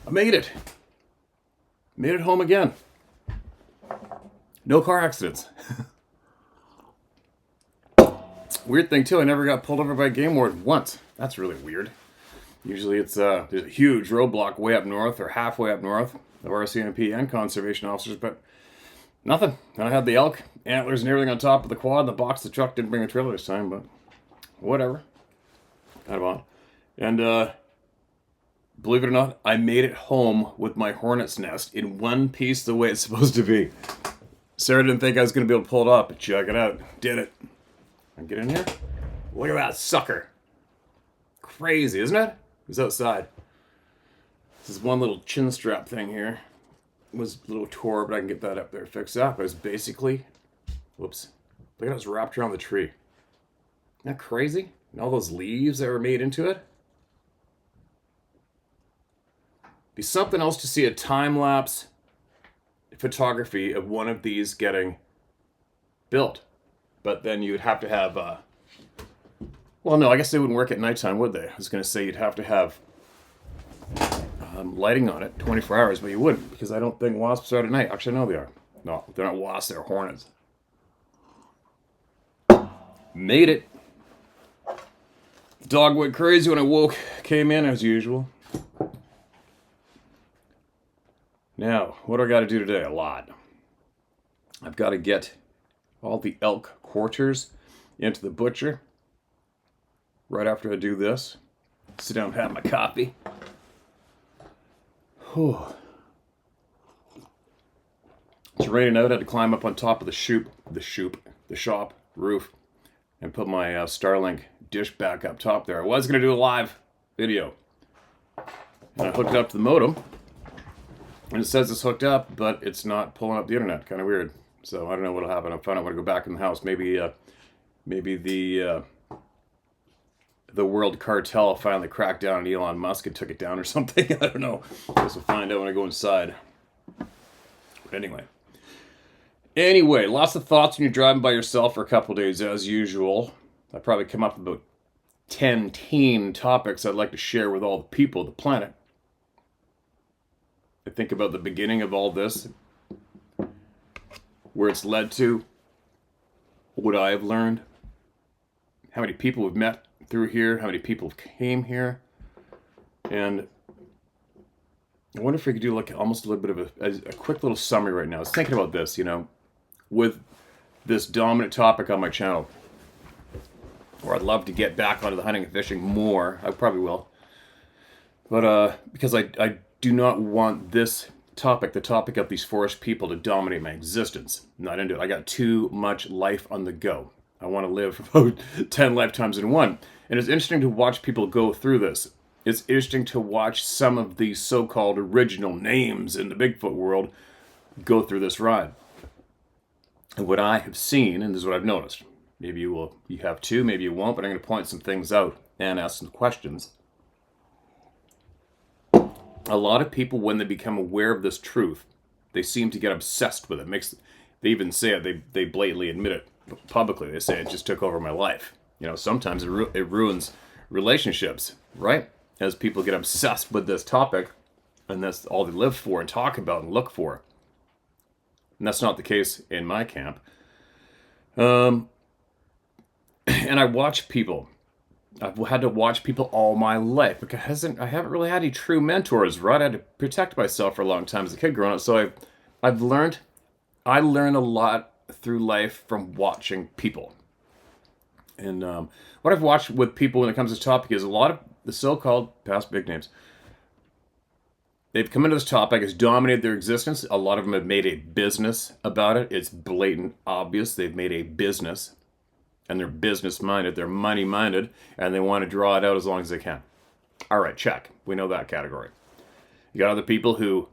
I made it. Made it home again. No car accidents. Weird thing too, I never got pulled over by a game warden once. That's really weird. Usually it's there's a huge roadblock way up north or halfway up north of RCMP and conservation officers, but nothing. And I had the elk, antlers and everything on top of the quad. The box of the truck didn't bring a trailer this time, but whatever. Kind of on. And believe it or not, I made it home with my hornet's nest in one piece the way it's supposed to be. Sarah didn't think I was going to be able to pull it off, but check it out. Did it. And get in here. Look at that sucker. Crazy, isn't it? It's outside. This is one little chin strap thing here. It was a little tore, but I can get that up there fixed up. It was basically, whoops. Look at how it's wrapped around the tree. Isn't that crazy? And all those leaves that were made into it. Be something else to see a time-lapse photography of one of these getting built. But then you would have to have, well, no, I guess they wouldn't work at nighttime, would they? I was going to say you'd have to have lighting on it 24 hours, but you wouldn't, because I don't think wasps are at night. Actually, no, they are. No, they're not wasps, they're hornets. Made it. The dog went crazy when I came in as usual. Now, what do I got to do today? A lot. I've got to get all the elk quarters into the butcher right after I do this. Sit down and have my coffee. Whew. It's raining out. I had to climb up on top of the shop roof and put my Starlink dish back up top there. I was going to do a live video. And I hooked it up to the modem. And it says it's hooked up, but it's not pulling up the internet. Kind of weird. So I don't know what'll happen. I'll find out when I go back in the house. Maybe the world cartel finally cracked down on Elon Musk and took it down or something. I don't know. I guess we'll find out when I go inside. But anyway, lots of thoughts when you're driving by yourself for a couple days, as usual. I probably come up with about 10 teen topics I'd like to share with all the people of the planet. I think about the beginning of all this, where it's led to, what I have learned, how many people we've met through here, how many people came here, and I wonder if we could do like almost a little bit of a quick little summary right now. I was thinking about this, with this dominant topic on my channel, or I'd love to get back onto the hunting and fishing more. I probably will, but because I do not want this topic, the topic of these forest people, to dominate my existence. I'm not into it. I got too much life on the go. I want to live about 10 lifetimes in one. And it's interesting to watch people go through this. It's interesting to watch some of these so-called original names in the Bigfoot world go through this ride. And what I have seen, and this is what I've noticed, maybe you have too, maybe you won't, but I'm going to point some things out and ask some questions. A lot of people, when they become aware of this truth, they seem to get obsessed with it. They even say it. They blatantly admit it publicly. They say it just took over my life. Sometimes it ruins relationships, right? As people get obsessed with this topic, and that's all they live for and talk about and look for. And that's not the case in my camp. And I watch people. I've had to watch people all my life because I haven't really had any true mentors, right? I had to protect myself for a long time as a kid growing up. So I learned a lot through life from watching people. And what I've watched with people when it comes to this topic is a lot of the so-called past big names. They've come into this topic, it's dominated their existence. A lot of them have made a business about it. It's blatant, obvious. They've made a business. And they're business-minded, they're money-minded, and they want to draw it out as long as they can. All right, check. We know that category. You got other people who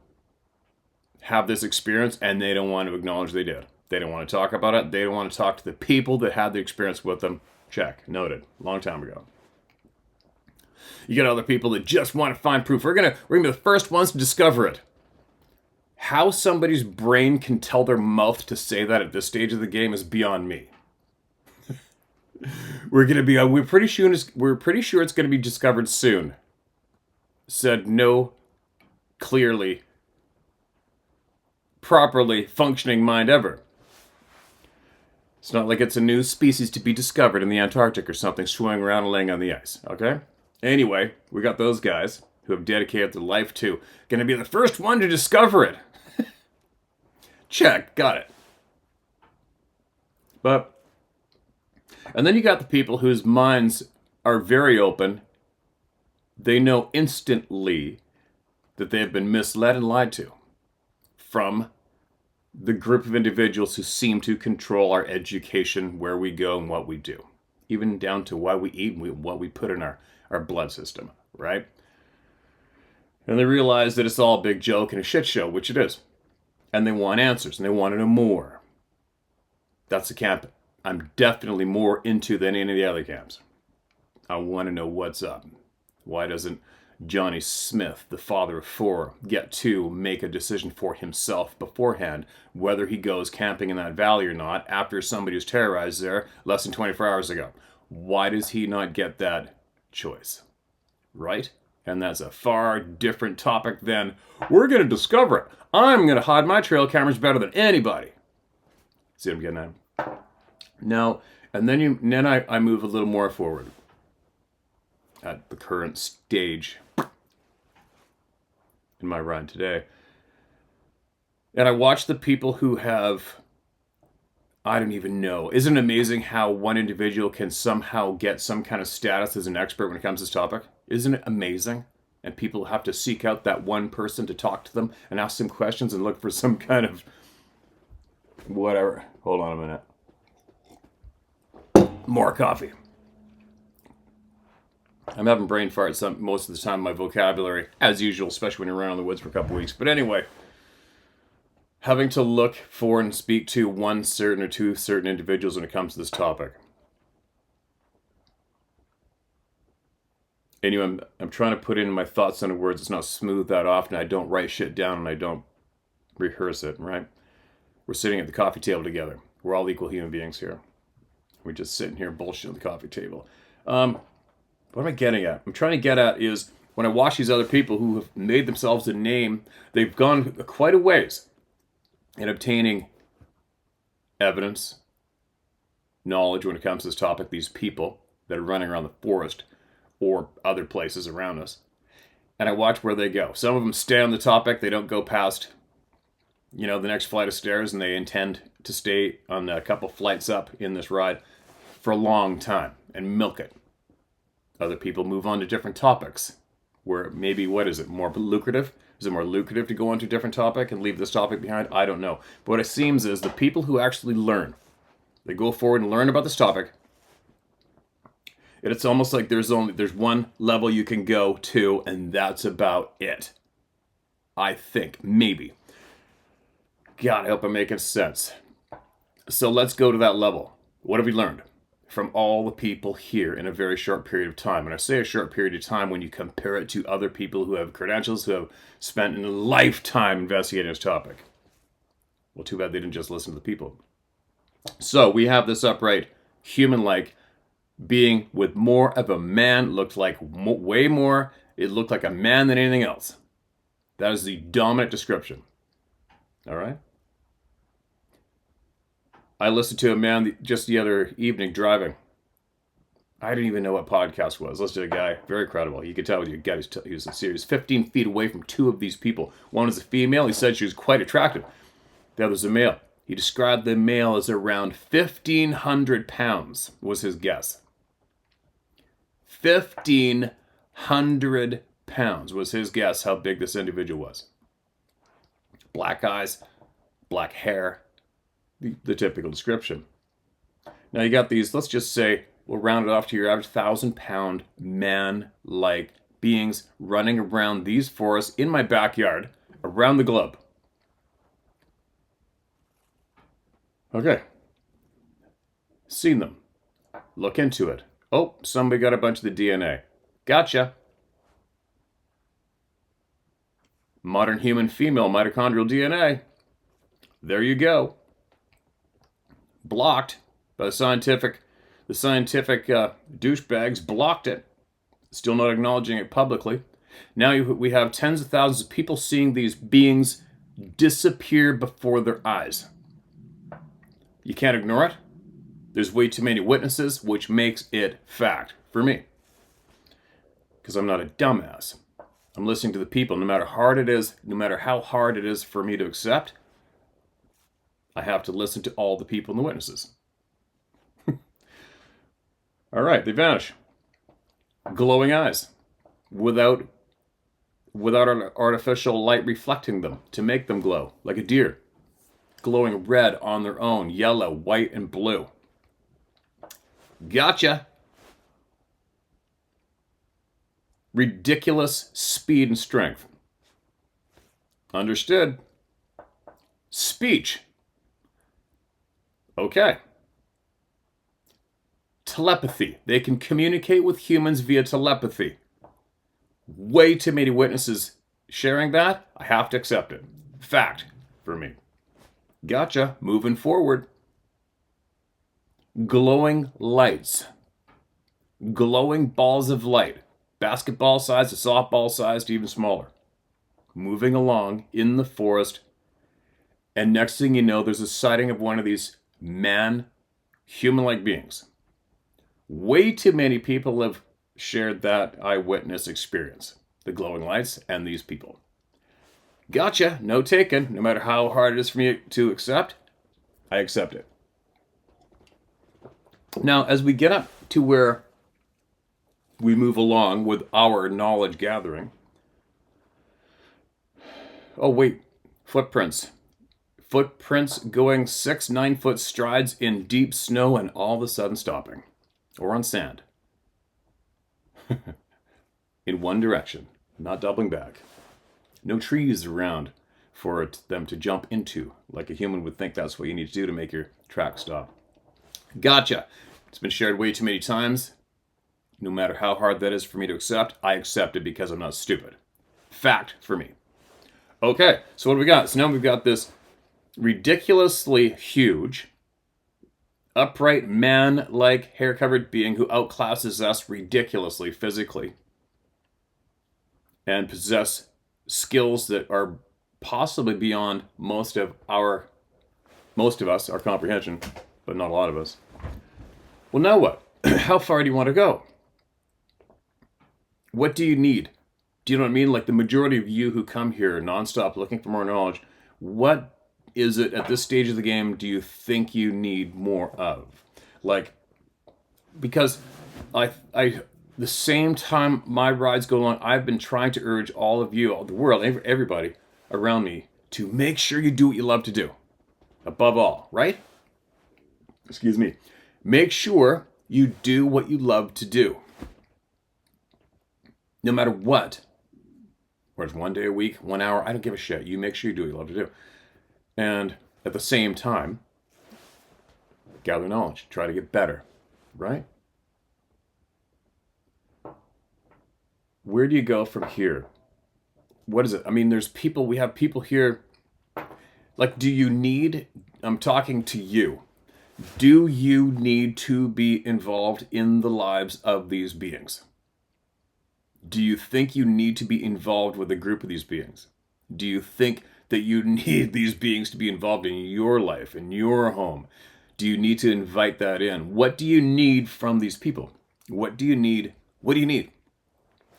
have this experience, and they don't want to acknowledge they did. They don't want to talk about it. They don't want to talk to the people that had the experience with them. Check. Noted. Long time ago. You got other people that just want to find proof. We're gonna be the first ones to discover it. How somebody's brain can tell their mouth to say that at this stage of the game is beyond me. We're pretty sure it's going to be discovered soon. Said no clearly, properly functioning mind ever. It's not like it's a new species to be discovered in the Antarctic or something swimming around and laying on the ice, okay? Anyway, we got those guys who have dedicated their life to going to be the first one to discover it. Check, got it. And then you got the people whose minds are very open. They know instantly that they have been misled and lied to from the group of individuals who seem to control our education, where we go and what we do, even down to why we eat and what we put in our blood system, right? And they realize that it's all a big joke and a shit show, which it is. And they want answers, and they want to know more. That's the camp I'm definitely more into than any of the other camps. I want to know what's up. Why doesn't Johnny Smith, the father of four, get to make a decision for himself beforehand, whether he goes camping in that valley or not, after somebody was terrorized there less than 24 hours ago? Why does he not get that choice? Right? And that's a far different topic than, we're going to discover it. I'm going to hide my trail cameras better than anybody. See what I'm getting at? Now, and then I move a little more forward at the current stage in my run today. And I watch the people who have, I don't even know. Isn't it amazing how one individual can somehow get some kind of status as an expert when it comes to this topic? Isn't it amazing? And people have to seek out that one person to talk to them and ask them questions and look for some kind of whatever. Hold on a minute. More coffee. I'm having brain farts most of the time. My vocabulary, as usual, especially when you're around in the woods for a couple weeks. But anyway, having to look for and speak to one certain or two certain individuals when it comes to this topic. Anyway, I'm trying to put in my thoughts into words. It's not smooth that often. I don't write shit down and I don't rehearse it, right? We're sitting at the coffee table together. We're all equal human beings here. We're just sitting here bullshitting at the coffee table. What am I getting at? I'm trying to get at is when I watch these other people who have made themselves a name, they've gone quite a ways in obtaining evidence, knowledge when it comes to this topic, these people that are running around the forest or other places around us. And I watch where they go. Some of them stay on the topic. They don't go past, the next flight of stairs, and they intend to stay on a couple flights up in this ride for a long time and milk it. Other people move on to different topics where maybe, more lucrative? Is it more lucrative to go on to a different topic and leave this topic behind? I don't know. But what it seems is the people who actually learn, they go forward and learn about this topic. It's almost like there's one level you can go to, and that's about it. I think, maybe. God, I hope I'm making sense. So let's go to that level. What have we learned from all the people here in a very short period of time? And I say a short period of time when you compare it to other people who have credentials, who have spent a lifetime investigating this topic. Well, too bad they didn't just listen to the people. So we have this upright, human-like being with more of a man, looked like way more. It looked like a man than anything else. That is the dominant description. All right? I listened to a man just the other evening driving. I didn't even know what podcast was. Listened to a guy, very credible. You could tell he was serious. 15 feet away from two of these people. One was a female. He said she was quite attractive. The other was a male. He described the male as around 1,500 pounds, was his guess. 1,500 pounds was his guess how big this individual was. Black eyes, black hair, the typical description. Now you got these, let's just say, we'll round it off to your average 1,000-pound man-like beings running around these forests in my backyard around the globe. Okay. Seen them. Look into it. Oh, somebody got a bunch of the DNA. Gotcha. Modern human female mitochondrial DNA. There you go. Blocked by the scientific douchebags blocked it. Still not acknowledging it publicly. Now we have tens of thousands of people seeing these beings disappear before their eyes. You can't ignore it. There's way too many witnesses, which makes it fact for me. Because I'm not a dumbass. I'm listening to the people. No matter how hard it is for me to accept, I have to listen to all the people and the witnesses. All right, they vanish. Glowing eyes. Without an artificial light reflecting them to make them glow, like a deer. Glowing red on their own, yellow, white, and blue. Gotcha. Ridiculous speed and strength. Understood. Speech. Okay. Telepathy. They can communicate with humans via telepathy. Way too many witnesses sharing that. I have to accept it. Fact for me. Gotcha. Moving forward. Glowing lights. Glowing balls of light. Basketball size to softball size to even smaller. Moving along in the forest. And next thing you know, there's a sighting of one of these human-like beings. Way too many people have shared that eyewitness experience. The glowing lights and these people. Gotcha. No taken. No matter how hard it is for me to accept, I accept it. Now, as we get up to where we move along with our knowledge gathering. Oh, wait. Footprints. Footprints going 6-9 foot strides in deep snow and all of a sudden stopping. Or on sand. In one direction. Not doubling back. No trees around for them to jump into. Like a human would think that's what you need to do to make your track stop. Gotcha. It's been shared way too many times. No matter how hard that is for me to accept, I accept it because I'm not stupid. Fact for me. Okay, so what do we got? So now we've got this ridiculously huge, upright, man-like, hair-covered being who outclasses us ridiculously physically and possess skills that are possibly beyond most of us, our comprehension, but not a lot of us. Well, now what? How far do you want to go? What do you need? Do you know what I mean? Like the majority of you who come here nonstop looking for more knowledge, what is it at this stage of the game do you think you need more of? Like, because the same time my rides go along, I've been trying to urge all of you, all the world, everybody around me, to make sure you do what you love to do. Above all, right? Excuse me. Make sure you do what you love to do. No matter what. Whether it's 1 day a week, 1 hour, I don't give a shit. You make sure you do what you love to do. And at the same time, gather knowledge. Try to get better. Right? Where do you go from here? What is it? I mean, we have people here. Like, I'm talking to you. Do you need to be involved in the lives of these beings? Do you think you need to be involved with a group of these beings? Do you think that you need these beings to be involved in your life, in your home? Do you need to invite that in? What do you need from these people? What do you need? What do you need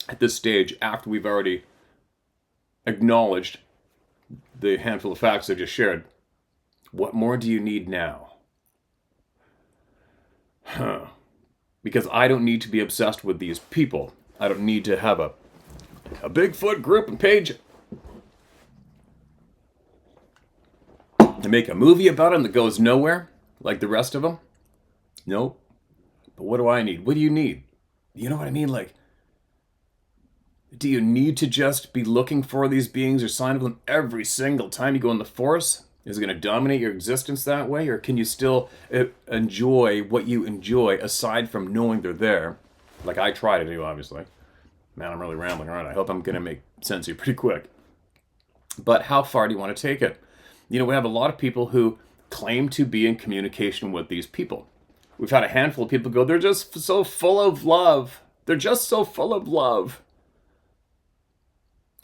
at this stage after we've already acknowledged the handful of facts I just shared? What more do you need now? Because I don't need to be obsessed with these people. I don't need to have a Bigfoot group and page to make a movie about him that goes nowhere like the rest of them. Nope. But what do I need? What do you need? You know what I mean? Like, do you need to just be looking for these beings or sign of them every single time you go in the forest? Is it going to dominate your existence that way? Or can you still enjoy what you enjoy aside from knowing they're there? Like I try to do, obviously. Man, I'm really rambling, aren't I? I hope I'm going to make sense here pretty quick. But how far do you want to take it? You know, we have a lot of people who claim to be in communication with these people. We've had a handful of people go, they're just so full of love. They're just so full of love.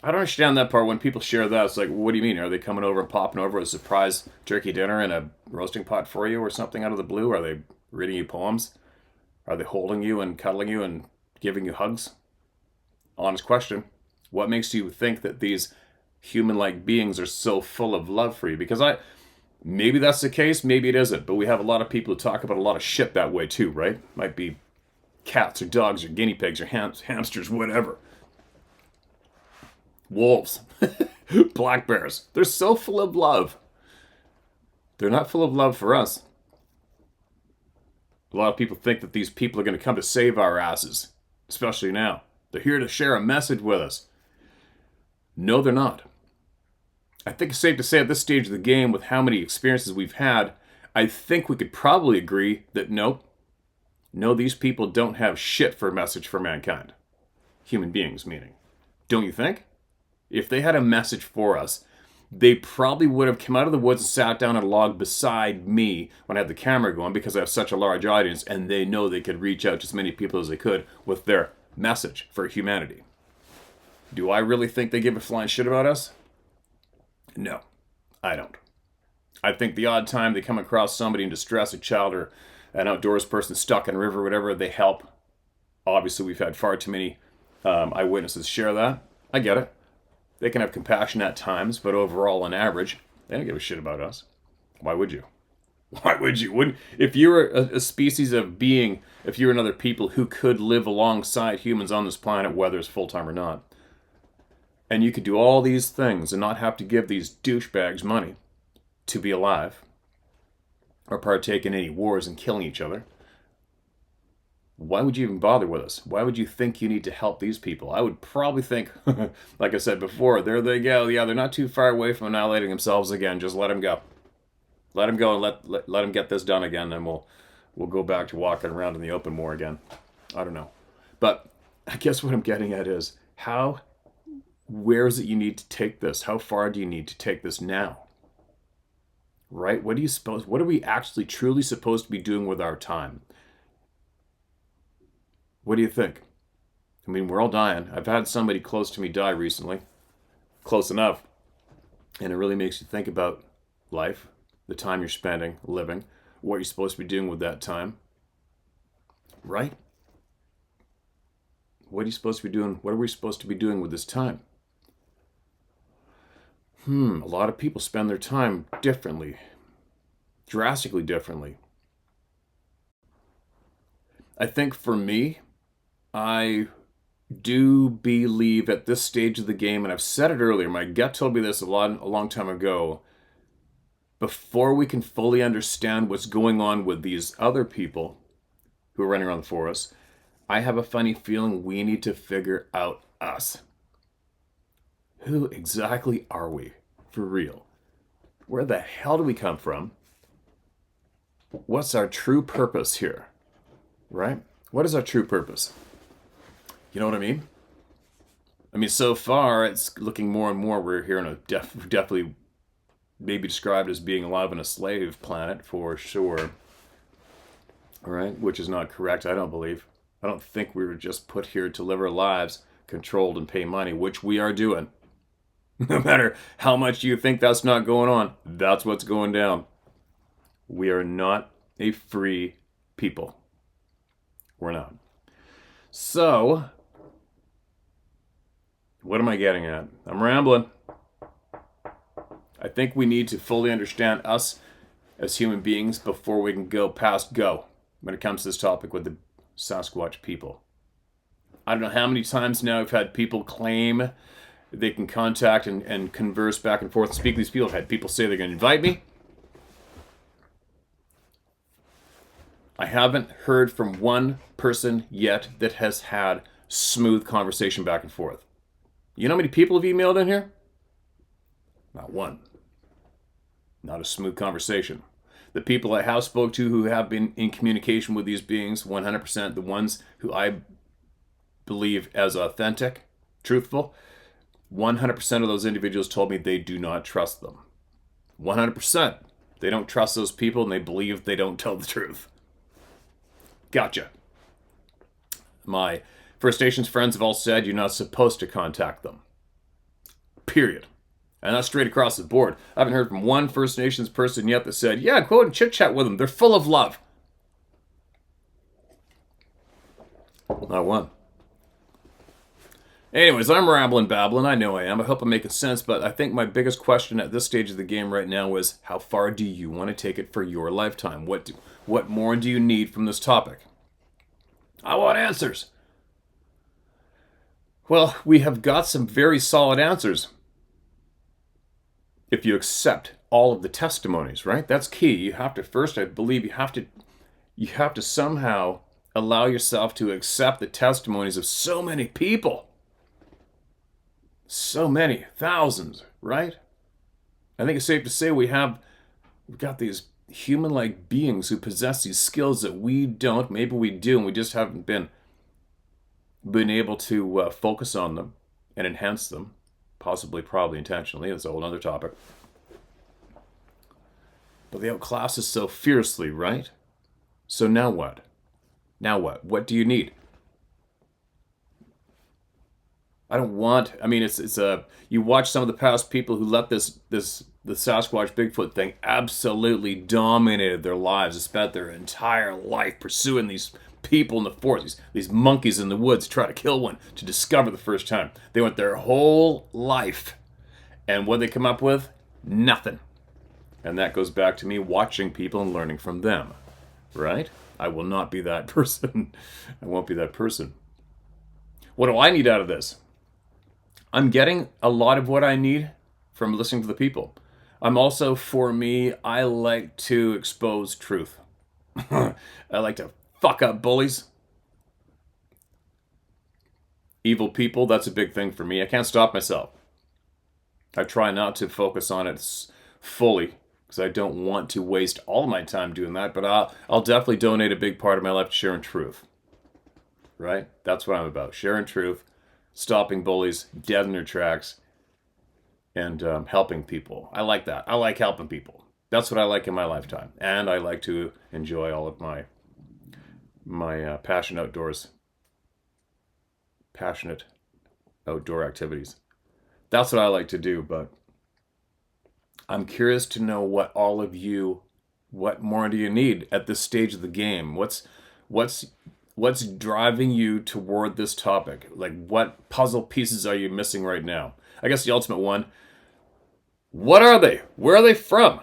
I don't understand that part when people share that. It's like, what do you mean? Are they coming over and popping over with a surprise turkey dinner and a roasting pot for you or something out of the blue? Are they reading you poems? Are they holding you and cuddling you and giving you hugs? Honest question. What makes you think that these human-like beings are so full of love for you? Because maybe that's the case, maybe it isn't. But we have a lot of people who talk about a lot of shit that way too, right? Might be cats or dogs or guinea pigs or hamsters, whatever. Wolves, black bears. They're so full of love. They're not full of love for us. A lot of people think that these people are going to come to save our asses, especially now. They're here to share a message with us. No, they're not. I think it's safe to say at this stage of the game, with how many experiences we've had, I think we could probably agree that no, these people don't have shit for a message for mankind. Human beings, meaning. Don't you think? If they had a message for us, they probably would have come out of the woods and sat down on a log beside me when I had the camera going, because I have such a large audience and they know they could reach out to as many people as they could with their message for humanity. Do I really think they give a flying shit about us? No, I don't. I think the odd time they come across somebody in distress, a child or an outdoors person stuck in a river, whatever, they help. Obviously, we've had far too many eyewitnesses share that. I get it. They can have compassion at times, but overall, on average, they don't give a shit about us. Why would you? Why would you? Wouldn't, if you were a species of being, if you were another people who could live alongside humans on this planet, whether it's full-time or not, and you could do all these things and not have to give these douchebags money to be alive or partake in any wars and killing each other, why would you even bother with us? Why would you think you need to help these people? I would probably think, like I said before, there they go. Yeah, they're not too far away from annihilating themselves again. Just let them go. Let them go and let them get this done again, and we'll go back to walking around in the open more again. I don't know. But I guess what I'm getting at is, where is it you need to take this? How far do you need to take this now? Right? What are we actually truly supposed to be doing with our time? What do you think? I mean, we're all dying. I've had somebody close to me die recently. Close enough. And it really makes you think about life, the time you're spending living, what you're supposed to be doing with that time. Right? What are you supposed to be doing? What are we supposed to be doing with this time? A lot of people spend their time differently. Drastically differently. I think for me, I do believe at this stage of the game, and I've said it earlier, my gut told me this a long time ago, before we can fully understand what's going on with these other people who are running around for us, I have a funny feeling we need to figure out us. Who exactly are we, for real? Where the hell do we come from? What's our true purpose here? Right? What is our true purpose? You know what I mean? I mean, so far, it's looking more and more we're here on a definitely maybe described as being alive on a slave planet, for sure. All right? Which is not correct, I don't believe. I don't think we were just put here to live our lives, controlled and pay money, which we are doing. No matter how much you think that's not going on, that's what's going down. We are not a free people. We're not. So, what am I getting at? I'm rambling. I think we need to fully understand us as human beings before we can go past go when it comes to this topic with the Sasquatch people. I don't know how many times now I've had people claim they can contact and converse back and forth and speak to these people. I've had people say they're going to invite me. I haven't heard from one person yet that has had smooth conversation back and forth. You know how many people have emailed in here? Not one. Not a smooth conversation. The people I have spoke to who have been in communication with these beings, 100%, the ones who I believe as authentic, truthful, 100% of those individuals told me they do not trust them. 100%. They don't trust those people and they believe they don't tell the truth. Gotcha. My First Nations friends have all said you're not supposed to contact them. Period. And that's straight across the board. I haven't heard from one First Nations person yet that said, yeah, go and chit-chat with them. They're full of love. Not one. Anyways, I'm rambling, babbling. I know I am. I hope I'm making sense, but I think my biggest question at this stage of the game right now is, how far do you want to take it for your lifetime? What more do you need from this topic? I want answers. Well, we have got some very solid answers. If you accept all of the testimonies, right? That's key. You have to first, I believe, you have to somehow allow yourself to accept the testimonies of so many people. So many, thousands, right? I think it's safe to say we've got these human-like beings who possess these skills that we don't. Maybe we do, and we just haven't been able to focus on them and enhance them. Possibly, probably intentionally. That's a whole other topic. But they outclass us so fiercely, right? So now what? Now what? What do you need? You watch some of the past people who let the Sasquatch Bigfoot thing absolutely dominated their lives. They spent their entire life pursuing these people in the forest, these monkeys in the woods, try to kill one to discover the first time. They went their whole life. And what they come up with? Nothing. And that goes back to me watching people and learning from them. Right? I will not be that person. I won't be that person. What do I need out of this? I'm getting a lot of what I need from listening to the people. I'm also, for me, I like to expose truth. I like to fuck up bullies. Evil people, that's a big thing for me. I can't stop myself. I try not to focus on it fully because I don't want to waste all of my time doing that, but I'll definitely donate a big part of my life to sharing truth. Right? That's what I'm about. Sharing truth, stopping bullies dead in their tracks, and helping people. I like that. I like helping people. That's what I like in my lifetime. And I like to enjoy all of my passionate outdoor activities. That's what I like to do, but I'm curious to know what more do you need at this stage of the game? What's driving you toward this topic? Like, what puzzle pieces are you missing right now? I guess the ultimate one, what are they? Where are they from?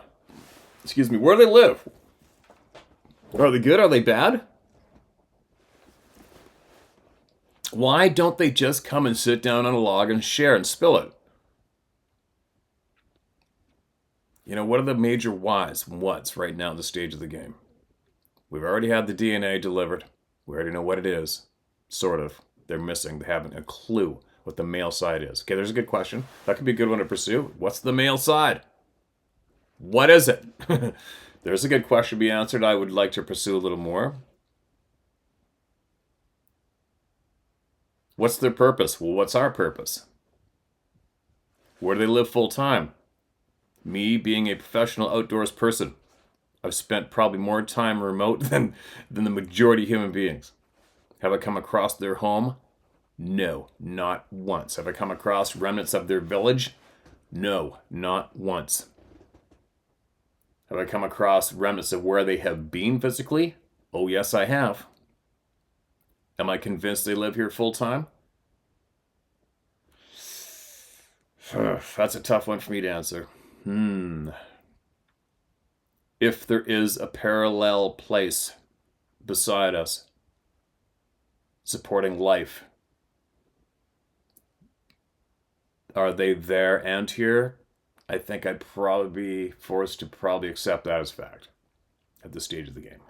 Excuse me, where do they live? Are they good? Are they bad? Why don't they just come and sit down on a log and share and spill it? You know, what are the major whys and whats right now in the stage of the game? We've already had the DNA delivered. We already know what it is. Sort of. They're missing. They haven't a clue what the male side is. Okay, there's a good question. That could be a good one to pursue. What's the male side? What is it? There's a good question to be answered. I would like to pursue a little more. What's their purpose? Well, what's our purpose? Where do they live full time? Me being a professional outdoors person, I've spent probably more time remote than the majority of human beings. Have I come across their home? No, not once. Have I come across remnants of their village? No, not once. Have I come across remnants of where they have been physically? Oh, yes, I have. Am I convinced they live here full time? That's a tough one for me to answer. If there is a parallel place beside us supporting life, are they there and here? I think I'd probably be forced to probably accept that as fact at this stage of the game.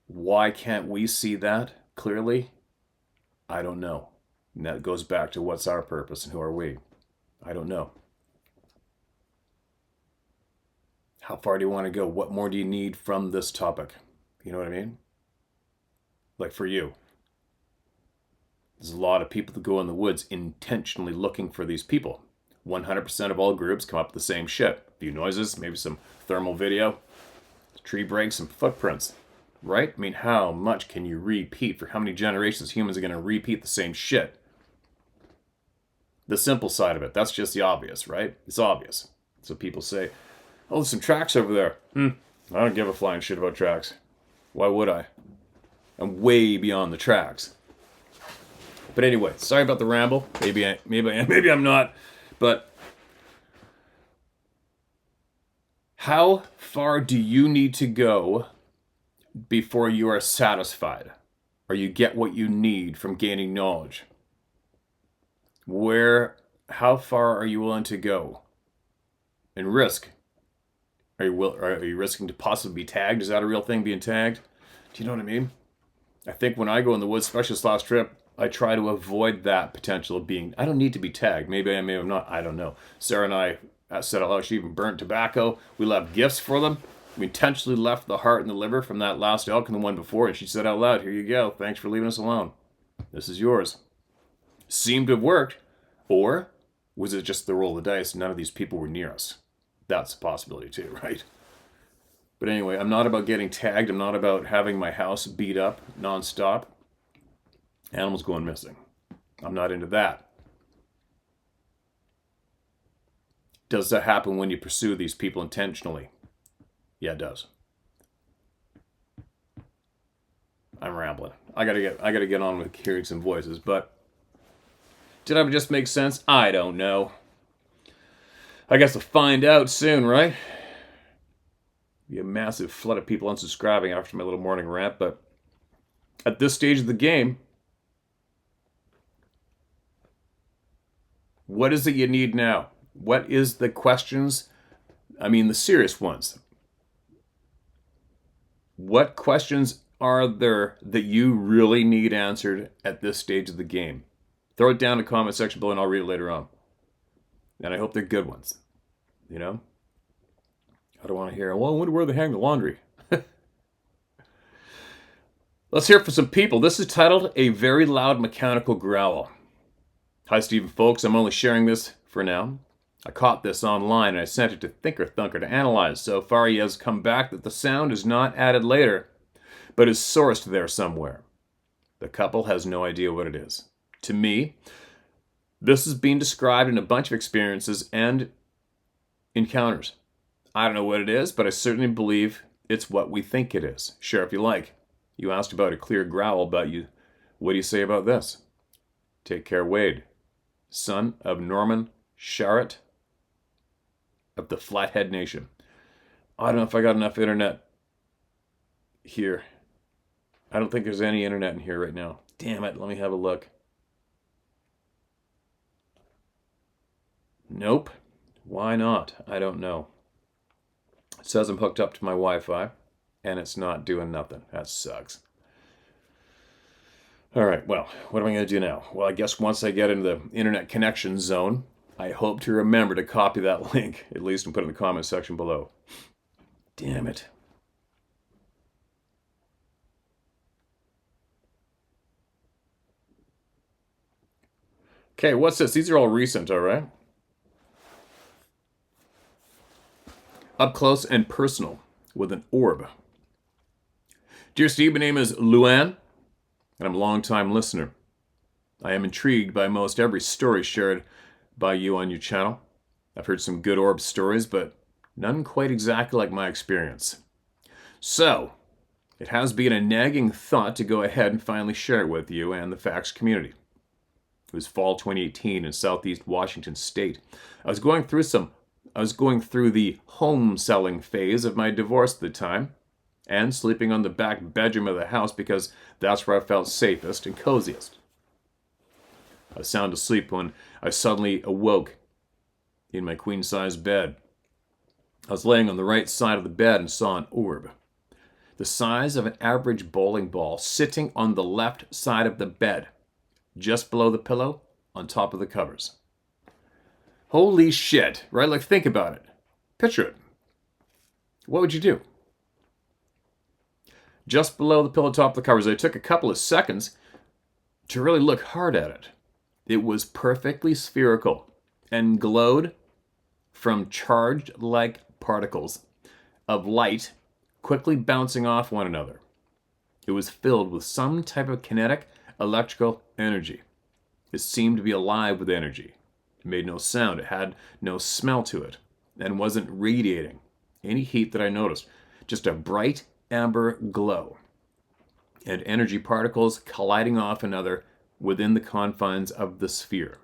Why can't we see that clearly? I don't know. And that goes back to what's our purpose and who are we? I don't know. How far do you want to go? What more do you need from this topic? You know what I mean? Like for you. There's a lot of people that go in the woods intentionally looking for these people. 100% of all groups come up with the same shit. A few noises, maybe some thermal video, tree breaks, some footprints. Right? I mean, how much can you repeat? For how many generations humans are going to repeat the same shit? the simple side of it. That's just the obvious, right? It's obvious. So people say, oh, there's some tracks over there. I don't give a flying shit about tracks. Why would I? I'm way beyond the tracks. But anyway, sorry about the ramble. Maybe I am, maybe I'm not. But how far do you need to go before you are satisfied, or you get what you need from gaining knowledge? How far are you willing to go and risk? Are you risking to possibly be tagged? Is that a real thing, being tagged? Do you know what I mean? I think when I go in the woods, especially this last trip, I try to avoid that potential of being, I don't need to be tagged. Maybe I may have not. I don't know. Sarah and I said out loud, she even burnt tobacco. We left gifts for them. We intentionally left the heart and the liver from that last elk and the one before, and she said out loud, here you go. Thanks for leaving us alone. This is yours. Seemed to have worked. Or was it just the roll of the dice? None of these people were near us. That's a possibility too, right? But anyway, I'm not about getting tagged. I'm not about having my house beat up nonstop. Animals going missing. I'm not into that. Does that happen when you pursue these people intentionally? Yeah, it does. I'm rambling. I gotta get on with hearing some voices, but did I just make sense? I don't know. I guess we'll find out soon, right? Be a massive flood of people unsubscribing after my little morning rant, but at this stage of the game, what is it you need now? What is the questions? I mean, the serious ones. What questions are there that you really need answered at this stage of the game? Throw it down in the comment section below and I'll read it later on. And I hope they're good ones. You know? I don't want to hear, well, I wonder where they hang the laundry. Let's hear it for some people. This is titled A Very Loud Mechanical Growl. Hi, Stephen folks. I'm only sharing this for now. I caught this online and I sent it to Thinker Thunker to analyze. So far, he has come back that the sound is not added later, but is sourced there somewhere. The couple has no idea what it is. To me, this is being described in a bunch of experiences and encounters. I don't know what it is, but I certainly believe it's what we think it is. Share if you like. You asked about a clear growl, but what do you say about this? Take care, Wade, son of Norman Sharrett of the Flathead Nation. I don't know if I got enough internet here. I don't think there's any internet in here right now. Damn it, let me have a look. Nope. Why not? I don't know. It says I'm hooked up to my Wi-Fi, and it's not doing nothing. That sucks. All right, well, what am I going to do now? Well, I guess once I get into the internet connection zone, I hope to remember to copy that link, at least, and put it in the comment section below. Damn it. Okay, what's this? These are all recent, all right? Up close and personal with an orb. Dear Steve, my name is Luann, and I'm a long-time listener. I am intrigued by most every story shared by you on your channel. I've heard some good orb stories, but none quite exactly like my experience. So, it has been a nagging thought to go ahead and finally share it with you and the facts community. It was fall 2018 in Southeast Washington State. I was going through the home selling phase of my divorce at the time, and sleeping on the back bedroom of the house because that's where I felt safest and coziest. I was sound asleep when I suddenly awoke in my queen-size bed. I was laying on the right side of the bed and saw an orb, the size of an average bowling ball, sitting on the left side of the bed, just below the pillow, on top of the covers. Holy shit, right? Like, think about it. Picture it. What would you do? Just below the pillow, top of the covers. I took a couple of seconds to really look hard at it. It was perfectly spherical and glowed from charged-like particles of light quickly bouncing off one another. It was filled with some type of kinetic electrical energy. It seemed to be alive with energy. It made no sound. It had no smell to it and wasn't radiating any heat that I noticed. Just a bright amber glow and energy particles colliding off another within the confines of the sphere.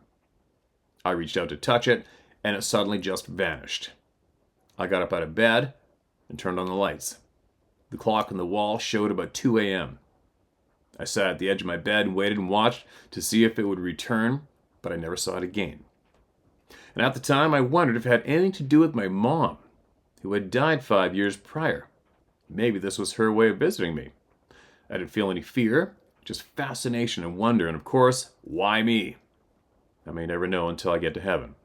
I reached out to touch it, and it suddenly just vanished. I got up out of bed and turned on the lights. The clock on the wall showed about 2 a.m. I sat at the edge of my bed and waited and watched to see if it would return, but I never saw it again. And at the time, I wondered if it had anything to do with my mom, who had died 5 years prior. Maybe this was her way of visiting me. I didn't feel any fear, just fascination and wonder, and of course, why me? I may never know until I get to heaven.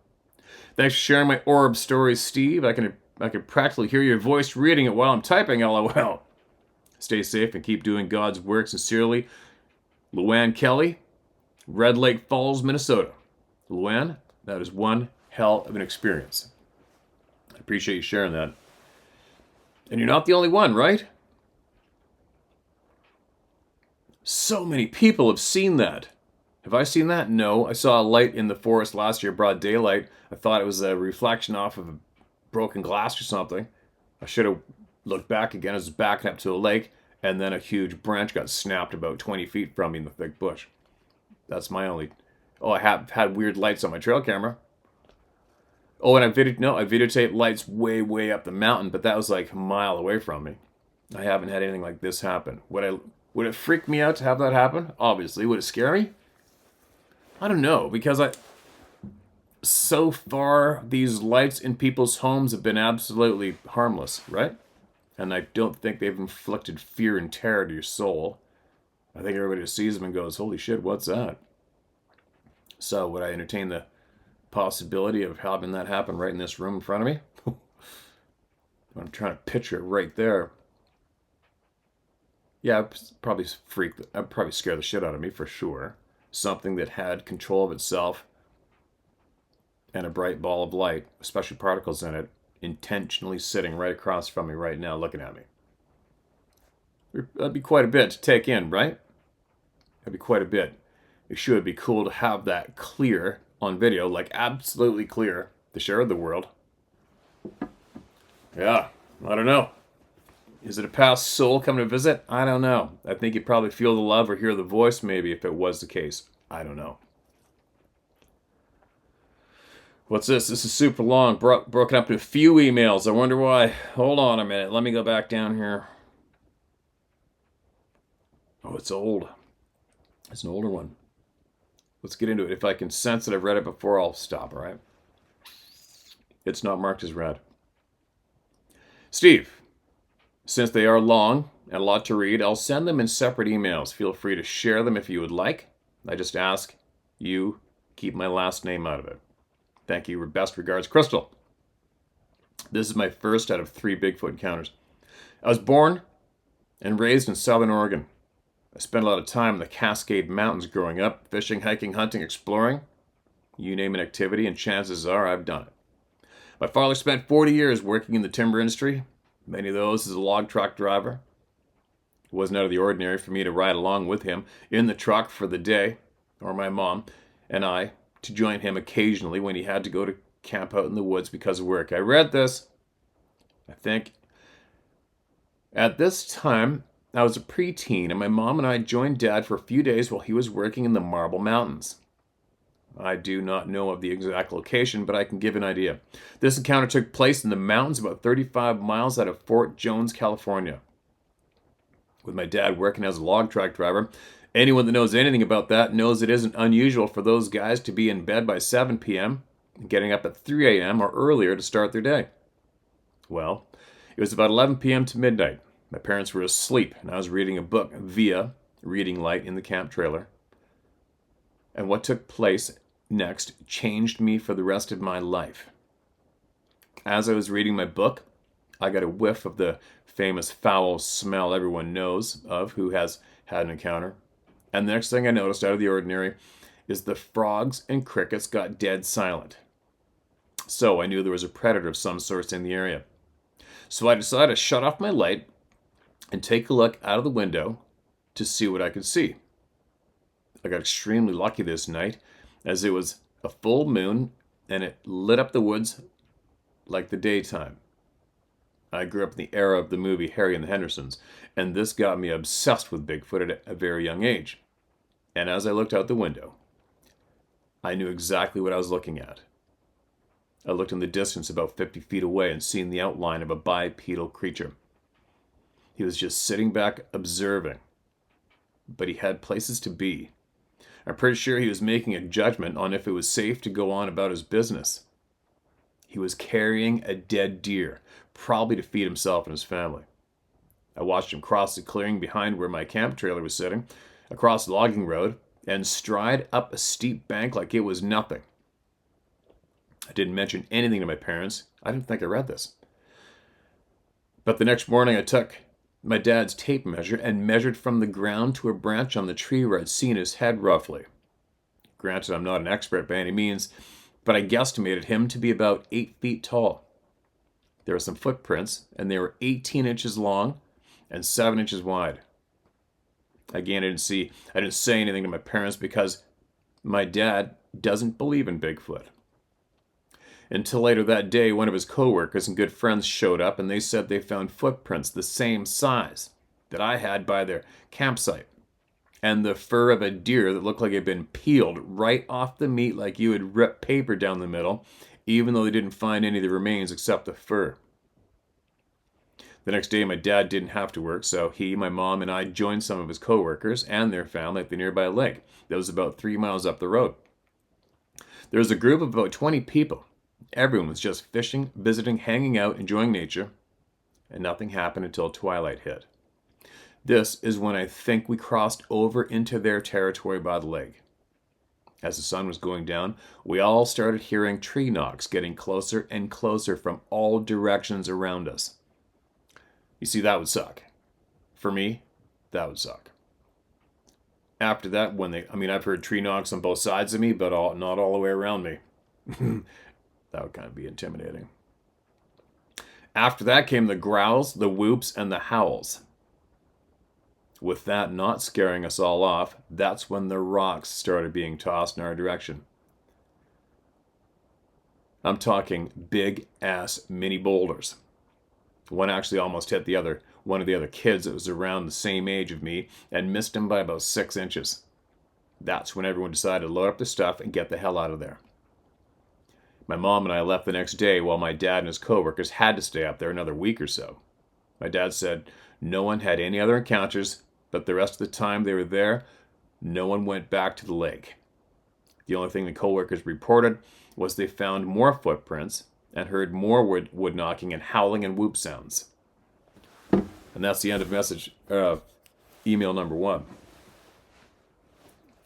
Thanks for sharing my orb stories, Steve. I can practically hear your voice reading it while I'm typing, LOL. Stay safe and keep doing God's work. Sincerely, Luann Kelly, Red Lake Falls, Minnesota. Luann, that is one hell of an experience. I appreciate you sharing that. And you're not the only one, right? So many people have seen that. Have I seen that? No. I saw a light in the forest last year, broad daylight. I thought it was a reflection off of a broken glass or something. I should have looked back again. I was backing up to a lake, and then a huge branch got snapped about 20 feet from me in the thick bush. That's my only... Oh, I have had weird lights on my trail camera. Oh, and I videotaped lights way, way up the mountain, but that was like a mile away from me. I haven't had anything like this happen. Would it freak me out to have that happen? Obviously. Would it scare me? I don't know, because so far, these lights in people's homes have been absolutely harmless, right? And I don't think they've inflicted fear and terror to your soul. I think everybody sees them and goes, holy shit, what's that? So would I entertain the possibility of having that happen right in this room in front of me? I'm trying to picture it right there. Yeah, I'd probably scare the shit out of me for sure. Something that had control of itself and a bright ball of light, especially particles in it, intentionally sitting right across from me right now looking at me. That'd be quite a bit to take in, right? That'd be quite a bit. It should be cool to have that clear on video, like absolutely clear, to share with the world. Yeah, I don't know. Is it a past soul coming to visit? I don't know. I think you'd probably feel the love or hear the voice maybe if it was the case. I don't know. What's this? This is super long, broken up into a few emails. I wonder why. Hold on a minute. Let me go back down here. Oh, it's old. It's an older one. Let's get into it. If I can sense that I've read it before, I'll stop, all right? It's not marked as read. Steve, since they are long and a lot to read, I'll send them in separate emails. Feel free to share them if you would like. I just ask you keep my last name out of it. Thank you. Best regards, Crystal. This is my first out of 3 Bigfoot encounters. I was born and raised in Southern Oregon. I spent a lot of time in the Cascade Mountains growing up, fishing, hiking, hunting, exploring. You name an activity, and chances are I've done it. My father spent 40 years working in the timber industry, many of those as a log truck driver. It wasn't out of the ordinary for me to ride along with him in the truck for the day, or my mom and I to join him occasionally when he had to go to camp out in the woods because of work. I read this, I think, at this time, I was a preteen, and my mom and I joined Dad for a few days while he was working in the Marble Mountains. I do not know of the exact location, but I can give an idea. This encounter took place in the mountains about 35 miles out of Fort Jones, California. With my dad working as a log truck driver, anyone that knows anything about that knows it isn't unusual for those guys to be in bed by 7 p.m. and getting up at 3 a.m. or earlier to start their day. Well, it was about 11 p.m. to midnight. My parents were asleep, and I was reading a book via reading light in the camp trailer. And what took place next changed me for the rest of my life. As I was reading my book, I got a whiff of the famous foul smell everyone knows of who has had an encounter. And the next thing I noticed out of the ordinary is the frogs and crickets got dead silent. So I knew there was a predator of some sort in the area. So I decided to shut off my light and take a look out of the window to see what I could see. I got extremely lucky this night, as it was a full moon and it lit up the woods like the daytime. I grew up in the era of the movie Harry and the Hendersons, and this got me obsessed with Bigfoot at a very young age. And as I looked out the window, I knew exactly what I was looking at. I looked in the distance about 50 feet away and seen the outline of a bipedal creature. He was just sitting back observing, but he had places to be. I'm pretty sure he was making a judgment on if it was safe to go on about his business. He was carrying a dead deer, probably to feed himself and his family. I watched him cross the clearing behind where my camp trailer was sitting, across the logging road, and stride up a steep bank like it was nothing. I didn't mention anything to my parents. I didn't think I read this. But the next morning I took my dad's tape measure and measured from the ground to a branch on the tree where I'd seen his head roughly. Granted, I'm not an expert by any means, but I guesstimated him to be about 8 feet tall. There were some footprints, and they were 18 inches long and 7 inches wide. Again, I didn't say anything to my parents because my dad doesn't believe in Bigfoot. Until later that day, one of his coworkers and good friends showed up, and they said they found footprints the same size that I had by their campsite, and the fur of a deer that looked like it had been peeled right off the meat like you had ripped paper down the middle, even though they didn't find any of the remains except the fur. The next day, my dad didn't have to work, so he, my mom, and I joined some of his coworkers and their family at the nearby lake that was about 3 miles up the road. There was a group of about 20 people. Everyone was just fishing, visiting, hanging out, enjoying nature, and nothing happened until twilight hit. This is when I think we crossed over into their territory by the lake. As the sun was going down, we all started hearing tree knocks getting closer and closer from all directions around us. You see, that would suck. For me, that would suck. After that, I've heard tree knocks on both sides of me, but not all the way around me. That would kind of be intimidating. After that came the growls, the whoops, and the howls. With that not scaring us all off, that's when the rocks started being tossed in our direction. I'm talking big-ass mini boulders. One actually almost hit one of the other kids that was around the same age of me and missed him by about 6 inches. That's when everyone decided to load up the stuff and get the hell out of there. My mom and I left the next day while my dad and his coworkers had to stay up there another week or so. My dad said no one had any other encounters, but the rest of the time they were there, no one went back to the lake. The only thing the coworkers reported was they found more footprints and heard more wood knocking and howling and whoop sounds. And that's the end of email number 1.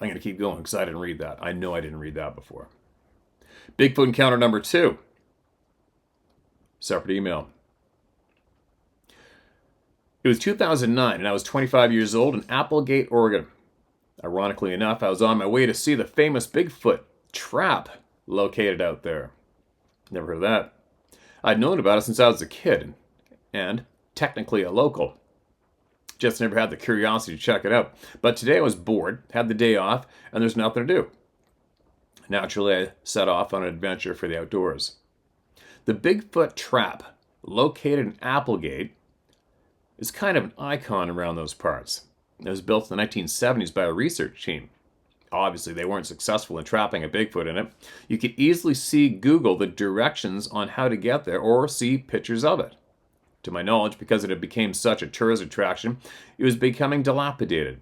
I'm going to keep going because I didn't read that. I know I didn't read that before. Bigfoot encounter number 2. Separate email. It was 2009 and I was 25 years old in Applegate, Oregon. Ironically enough, I was on my way to see the famous Bigfoot trap located out there. Never heard of that. I'd known about it since I was a kid and technically a local. Just never had the curiosity to check it out. But today I was bored, had the day off, and there's nothing to do. Naturally, I set off on an adventure for the outdoors. The Bigfoot trap, located in Applegate, is kind of an icon around those parts. It was built in the 1970s by a research team. Obviously, they weren't successful in trapping a Bigfoot in it. You could easily Google the directions on how to get there or see pictures of it. To my knowledge, because it had become such a tourist attraction, it was becoming dilapidated.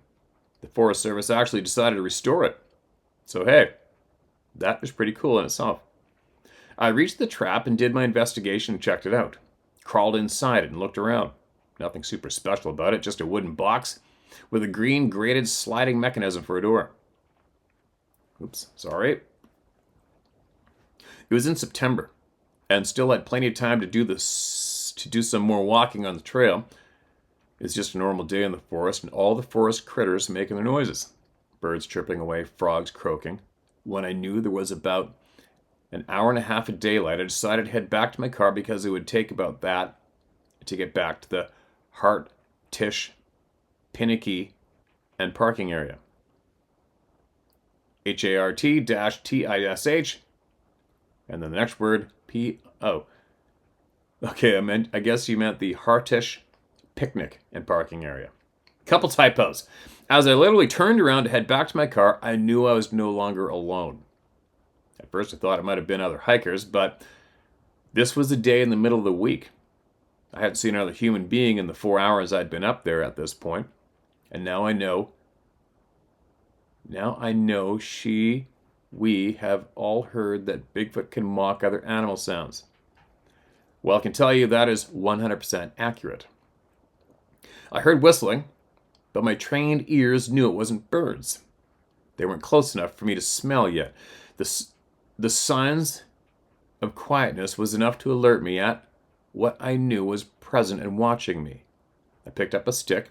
The Forest Service actually decided to restore it. So hey, that was pretty cool in itself. I reached the trap and did my investigation and checked it out. Crawled inside it and looked around. Nothing super special about it, just a wooden box with a green grated sliding mechanism for a door. Oops, sorry. It was in September and still had plenty of time to do some more walking on the trail. It's just a normal day in the forest and all the forest critters making their noises. Birds chirping away, frogs croaking. When I knew there was about an hour and a half of daylight, I decided to head back to my car because it would take about that to get back to the Hart, Tish, Pinnaky, and parking area. HART-TISH And then the next word, P-O. Okay, I guess you meant the Hartish picnic and parking area. Couple typos. As I literally turned around to head back to my car, I knew I was no longer alone. At first I thought it might have been other hikers, but this was a day in the middle of the week. I hadn't seen another human being in the 4 hours I'd been up there at this point. And now I know we have all heard that Bigfoot can mock other animal sounds. Well, I can tell you that is 100% accurate. I heard whistling, but my trained ears knew it wasn't birds. They weren't close enough for me to smell yet. The signs of quietness was enough to alert me at what I knew was present and watching me. I picked up a stick,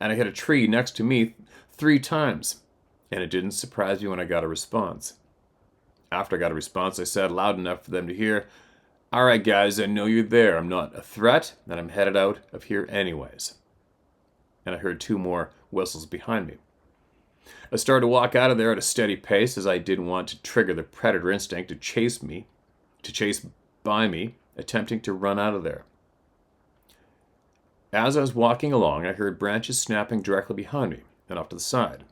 and I hit a tree next to me 3 times, and it didn't surprise me when I got a response. After I got a response, I said loud enough for them to hear, "All right, guys, I know you're there. I'm not a threat, and I'm headed out of here anyways." And I heard 2 more whistles behind me. I started to walk out of there at a steady pace as I didn't want to trigger the predator instinct to chase by me, attempting to run out of there. As I was walking along, I heard branches snapping directly behind me and off to the side,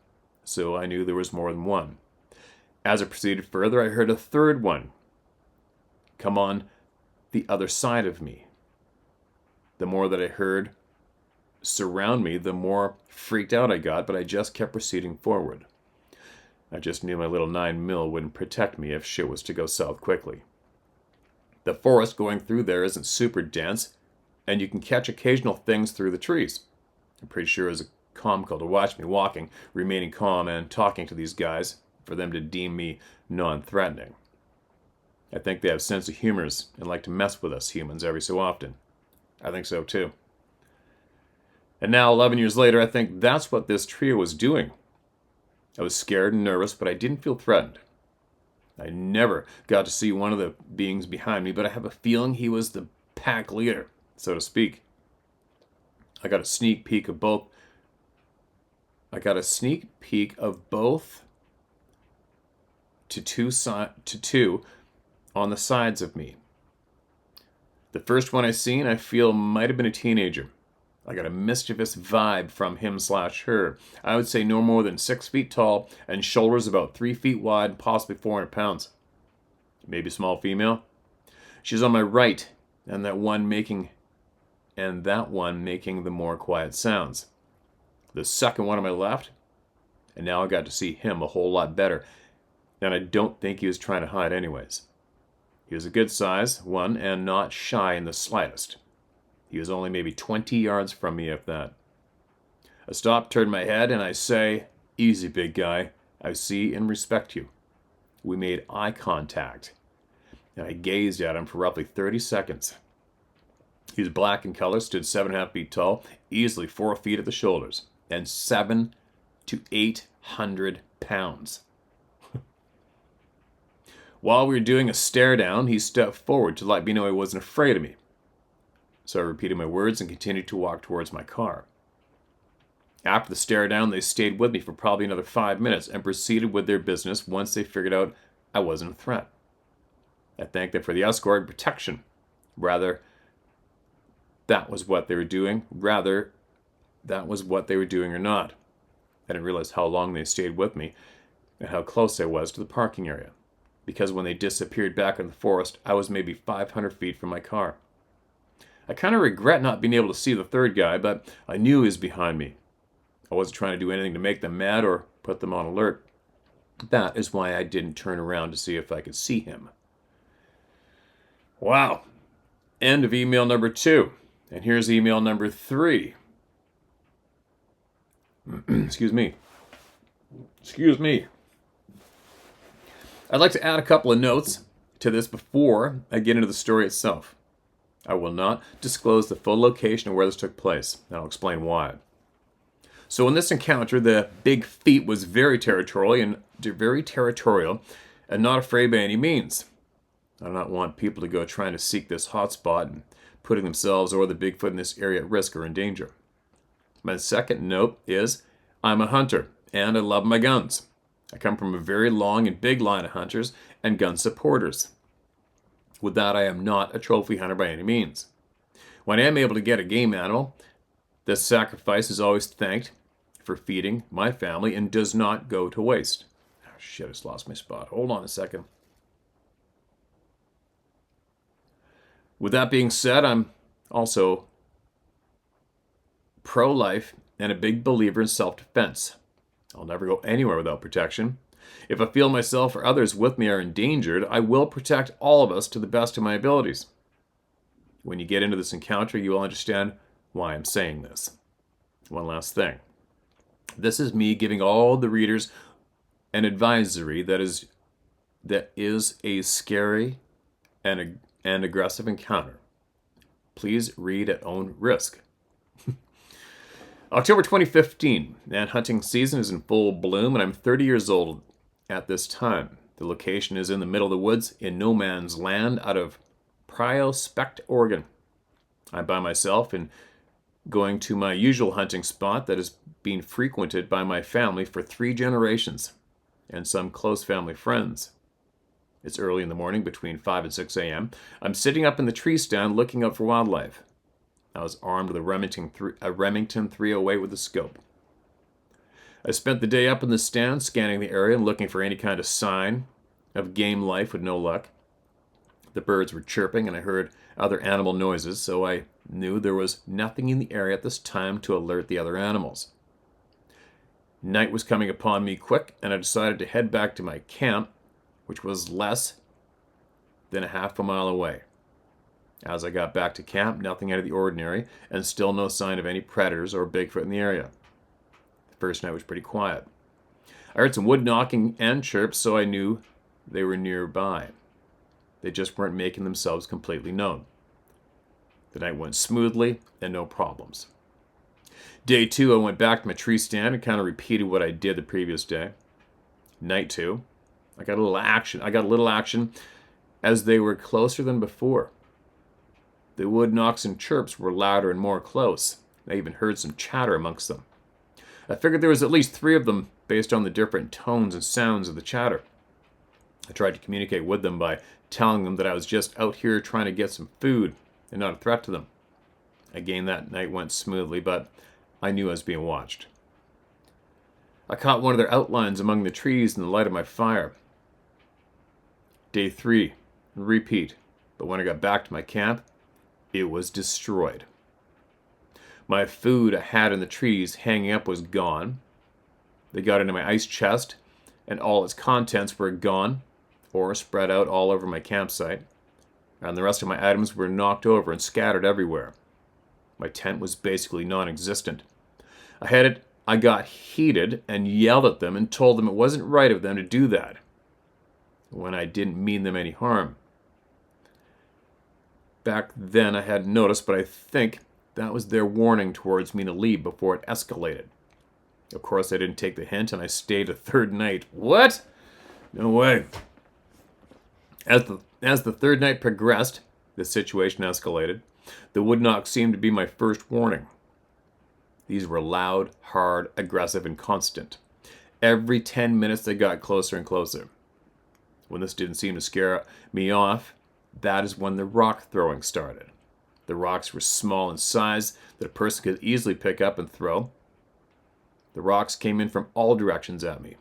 so I knew there was more than one. As I proceeded further, I heard a 3rd one come on the other side of me. The more that I heard surround me, the more freaked out I got, but I just kept proceeding forward. I just knew my little 9mm wouldn't protect me if shit was to go south quickly. The forest going through there isn't super dense, and you can catch occasional things through the trees. I'm pretty sure it was a comical to watch me walking, remaining calm, and talking to these guys, for them to deem me non-threatening. I think they have sense of humors and like to mess with us humans every so often. I think so too. And now, 11 years later, I think that's what this trio was doing. I was scared and nervous, but I didn't feel threatened. I never got to see one of the beings behind me, but I have a feeling he was the pack leader, so to speak. I got a sneak peek of both to two on the sides of me. The first one I seen, I feel might have been a teenager. I got a mischievous vibe from him/her. I would say no more than 6 feet tall and shoulders about 3 feet wide, possibly 400 pounds. Maybe a small female. She's on my right, and that one making the more quiet sounds. The second one on my left, and now I got to see him a whole lot better, and I don't think he was trying to hide anyways. He was a good size one and not shy in the slightest. He was only maybe 20 yards from me, if that. I stop, turn my head, and I say, "Easy, big guy. I see and respect you." We made eye contact, and I gazed at him for roughly 30 seconds. He was black in color, stood 7.5 feet tall, easily 4 feet at the shoulders, and 700 to 800 pounds. While we were doing a stare down, he stepped forward to let me know he wasn't afraid of me. So I repeated my words and continued to walk towards my car. After the stare down, they stayed with me for probably another 5 minutes and proceeded with their business once they figured out I wasn't a threat. I thanked them for the escort and protection. That was what they were doing or not. I didn't realize how long they stayed with me and how close I was to the parking area, because when they disappeared back in the forest, I was maybe 500 feet from my car. I kind of regret not being able to see the 3rd guy, but I knew he was behind me. I wasn't trying to do anything to make them mad or put them on alert. That is why I didn't turn around to see if I could see him. Wow. End of email number 2. And here's email number 3. Excuse me. I'd like to add a couple of notes to this before I get into the story itself. I will not disclose the full location of where this took place, and I'll explain why. So in this encounter, the big feet was very territorial and not afraid by any means. I do not want people to go trying to seek this hotspot and putting themselves or the Bigfoot in this area at risk or in danger. My second note is I'm a hunter, and I love my guns. I come from a very long and big line of hunters and gun supporters. With that, I am not a trophy hunter by any means. When I am able to get a game animal, this sacrifice is always thanked for feeding my family and does not go to waste. Oh, shit, I just lost my spot. Hold on a second. With that being said, I'm also pro-life and a big believer in self-defense. I'll never go anywhere without protection. If I feel myself or others with me are endangered, I will protect all of us to the best of my abilities. When you get into this encounter, you will understand why I'm saying this. One last thing. This is me giving all the readers an advisory that is a scary and aggressive encounter. Please read at own risk. October 2015, and hunting season is in full bloom, and I'm 30 years old at this time. The location is in the middle of the woods in no man's land out of Prospect, Oregon. I'm by myself and going to my usual hunting spot that has been frequented by my family for 3 generations and some close family friends. It's early in the morning, between 5 and 6 a.m. I'm sitting up in the tree stand looking out for wildlife. I was armed with a Remington 308 with a scope. I spent the day up in the stand scanning the area and looking for any kind of sign of game life with no luck. The birds were chirping and I heard other animal noises, so I knew there was nothing in the area at this time to alert the other animals. Night was coming upon me quick, and I decided to head back to my camp, which was less than a half a mile away. As I got back to camp, nothing out of the ordinary, and still no sign of any predators or Bigfoot in the area. The first night was pretty quiet. I heard some wood knocking and chirps, so I knew they were nearby. They just weren't making themselves completely known. The night went smoothly and no problems. Day 2, I went back to my tree stand and kind of repeated what I did the previous day. Night 2, I got a little action as they were closer than before. The wood knocks and chirps were louder and more close. I even heard some chatter amongst them. I figured there was at least 3 of them based on the different tones and sounds of the chatter. I tried to communicate with them by telling them that I was just out here trying to get some food and not a threat to them. Again, that night went smoothly, but I knew I was being watched. I caught one of their outlines among the trees in the light of my fire. Day 3, repeat, but when I got back to my camp, it was destroyed. My food I had in the trees hanging up was gone. They got into my ice chest, and all its contents were gone, or spread out all over my campsite, and the rest of my items were knocked over and scattered everywhere. My tent was basically non-existent. I got heated and yelled at them and told them it wasn't right of them to do that, when I didn't mean them any harm. Back then I hadn't noticed, but I think that was their warning towards me to leave before it escalated. Of course, I didn't take the hint, and I stayed a 3rd night. What? No way. As the 3rd night progressed, the situation escalated. The wood knocks seemed to be my first warning. These were loud, hard, aggressive, and constant. Every 10 minutes they got closer and closer. When this didn't seem to scare me off, that is when the rock throwing started. The rocks were small in size that a person could easily pick up and throw. The rocks came in from all directions at me.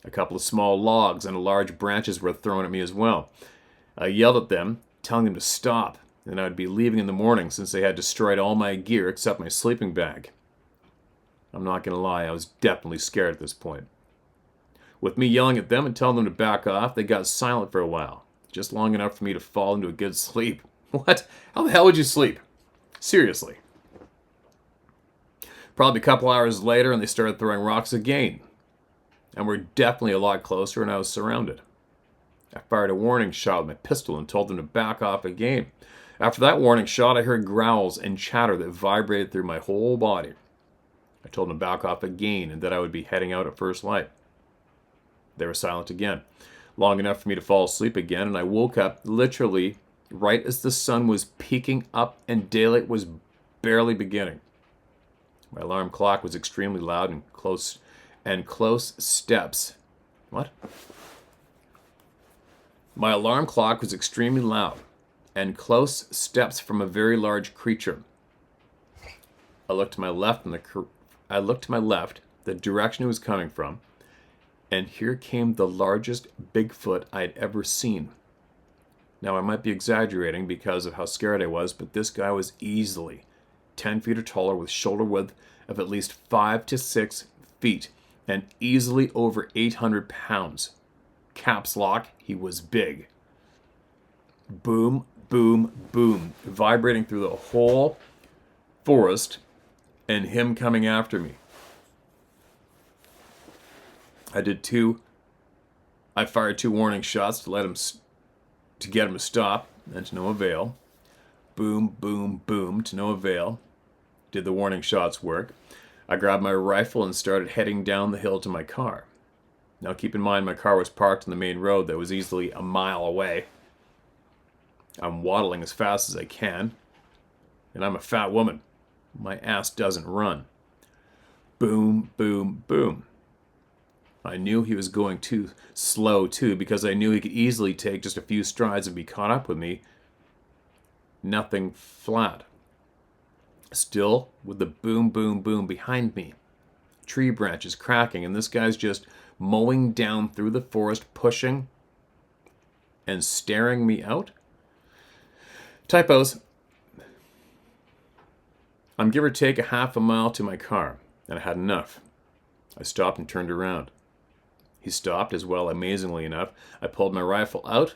A couple of small logs and large branches were thrown at me as well. I yelled at them, telling them to stop, and I would be leaving in the morning since they had destroyed all my gear except my sleeping bag. I'm not going to lie, I was definitely scared at this point. With me yelling at them and telling them to back off, they got silent for a while, just long enough for me to fall into a good sleep. What? How the hell would you sleep? Seriously. Probably a couple hours later, and they started throwing rocks again. And we're definitely a lot closer, and I was surrounded. I fired a warning shot with my pistol and told them to back off again. After that warning shot, I heard growls and chatter that vibrated through my whole body. I told them to back off again and that I would be heading out at first light. They were silent again, long enough for me to fall asleep again, and I woke up literally right as the sun was peeking up and daylight was barely beginning. My alarm clock was extremely loud and close steps. What? My alarm clock was extremely loud, and close steps from a very large creature. I looked to my left, the direction it was coming from, and here came the largest Bigfoot I'd ever seen. Now, I might be exaggerating because of how scared I was, but this guy was easily 10 feet or taller with shoulder width of at least 5 to 6 feet and easily over 800 pounds. Caps lock, he was big. Boom, boom, boom, vibrating through the whole forest and him coming after me. I fired 2 warning shots to get him to stop, and to no avail. Boom, boom, boom, to no avail. Did the warning shots work? I grabbed my rifle and started heading down the hill to my car. Now keep in mind my car was parked on the main road that was easily a mile away. I'm waddling as fast as I can, and I'm a fat woman. My ass doesn't run. Boom, boom, boom. I knew he was going too slow, too, because I knew he could easily take just a few strides and be caught up with me. Nothing flat. Still, with the boom, boom, boom behind me. Tree branches cracking, and this guy's just mowing down through the forest, pushing and staring me out. Typos. I'm give or take a half a mile to my car, and I had enough. I stopped and turned around. He stopped as well, amazingly enough. I pulled my rifle out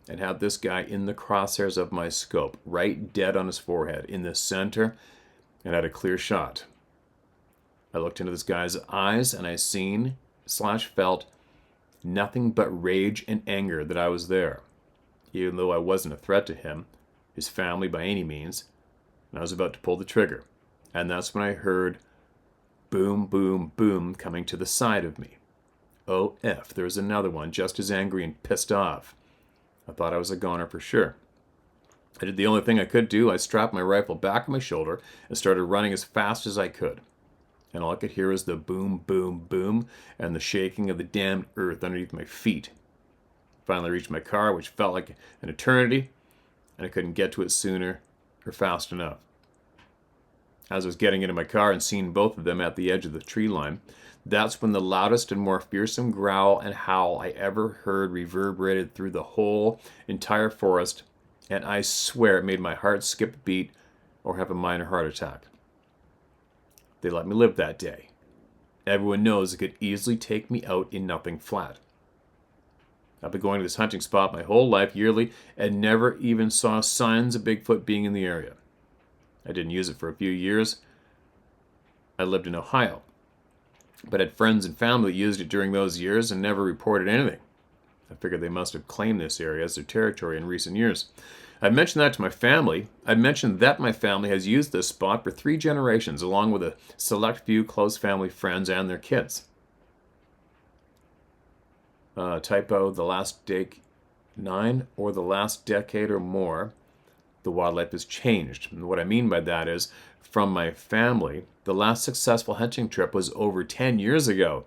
and had this guy in the crosshairs of my scope, right dead on his forehead, in the center, and had a clear shot. I looked into this guy's eyes, and I felt nothing but rage and anger that I was there, even though I wasn't a threat to him, his family by any means, and I was about to pull the trigger. And that's when I heard boom, boom, boom coming to the side of me. Oh, F, there's another one, just as angry and pissed off. I thought I was a goner for sure. I did the only thing I could do. I strapped my rifle back on my shoulder and started running as fast as I could. And all I could hear was the boom, boom, boom, and the shaking of the damned earth underneath my feet. Finally reached my car, which felt like an eternity, and I couldn't get to it sooner or fast enough. As I was getting into my car and seeing both of them at the edge of the tree line, that's when the loudest and more fearsome growl and howl I ever heard reverberated through the whole entire forest, and I swear it made my heart skip a beat or have a minor heart attack. They let me live that day. Everyone knows it could easily take me out in nothing flat. I've been going to this hunting spot my whole life yearly and never even saw signs of Bigfoot being in the area. I didn't use it for a few years. I lived in Ohio, but had friends and family that used it during those years and never reported anything. I figured they must have claimed this area as their territory in recent years. I mentioned that to my family. I mentioned that my family has used this spot for 3 generations, along with a select few close family friends and their kids. Typo, the last 9 or the last decade or more, the wildlife has changed. And what I mean by that is, from my family, the last successful hunting trip was over 10 years ago.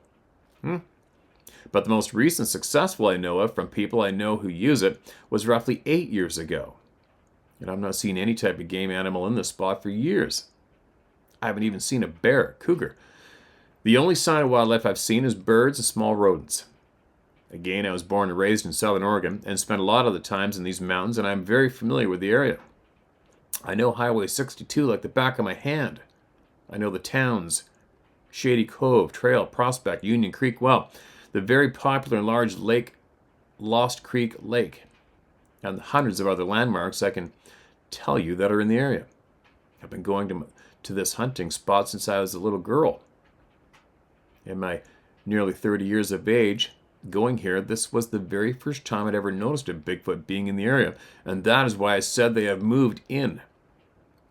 But the most recent successful I know of from people I know who use it was roughly 8 years ago. And I've not seen any type of game animal in this spot for years. I haven't even seen a bear, cougar. The only sign of wildlife I've seen is birds and small rodents. Again, I was born and raised in Southern Oregon and spent a lot of the times in these mountains, and I'm very familiar with the area. I know Highway 62 like the back of my hand. I know the towns, Shady Cove, Trail, Prospect, Union Creek well, the very popular and large lake, Lost Creek Lake, and hundreds of other landmarks I can tell you that are in the area. I've been going to this hunting spot since I was a little girl. In my nearly 30 years of age, going here, this was the very first time I'd ever noticed a Bigfoot being in the area, and that is why I said they have moved in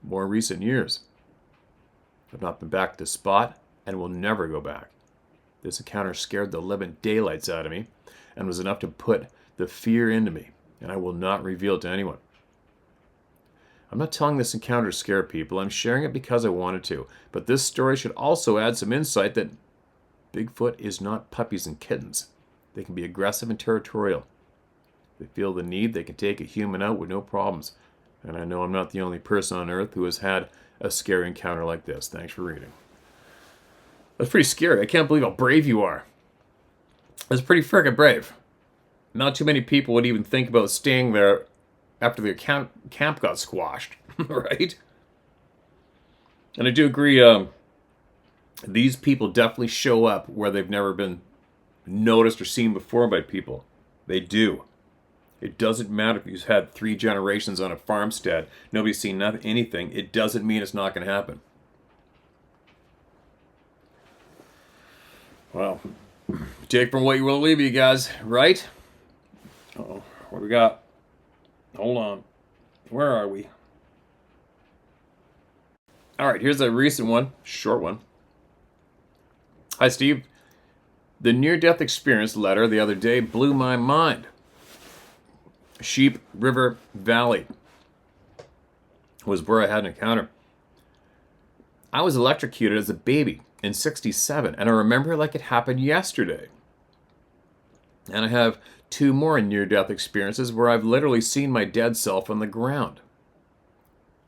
more recent years. I've not been back to this spot and will never go back. This encounter scared the living daylights out of me and was enough to put the fear into me, and I will not reveal it to anyone. I'm not telling this encounter to scare people. I'm sharing it because I wanted to, but this story should also add some insight that Bigfoot is not puppies and kittens. They can be aggressive and territorial. they feel the need, they can take a human out with no problems. And I know I'm not the only person on Earth who has had a scary encounter like this. Thanks for reading. That's pretty scary. I can't believe how brave you are. That's pretty frickin' brave. Not too many people would even think about staying there after their camp got squashed, right? And I do agree, these people definitely show up where they've never been noticed or seen before by people. They do. It doesn't matter if you've had 3 generations on a farmstead, nobody's seen anything. It doesn't mean it's not going to happen. Well, take from what you will leave you guys, right? Uh-oh, what do we got? Hold on. Where are we? All right, here's a recent one, short one. Hi, Steve. The near-death experience letter the other day blew my mind. Sheep River Valley was where I had an encounter. I was electrocuted as a baby in '67, and I remember it like it happened yesterday. And I have 2 more near-death experiences where I've literally seen my dead self on the ground.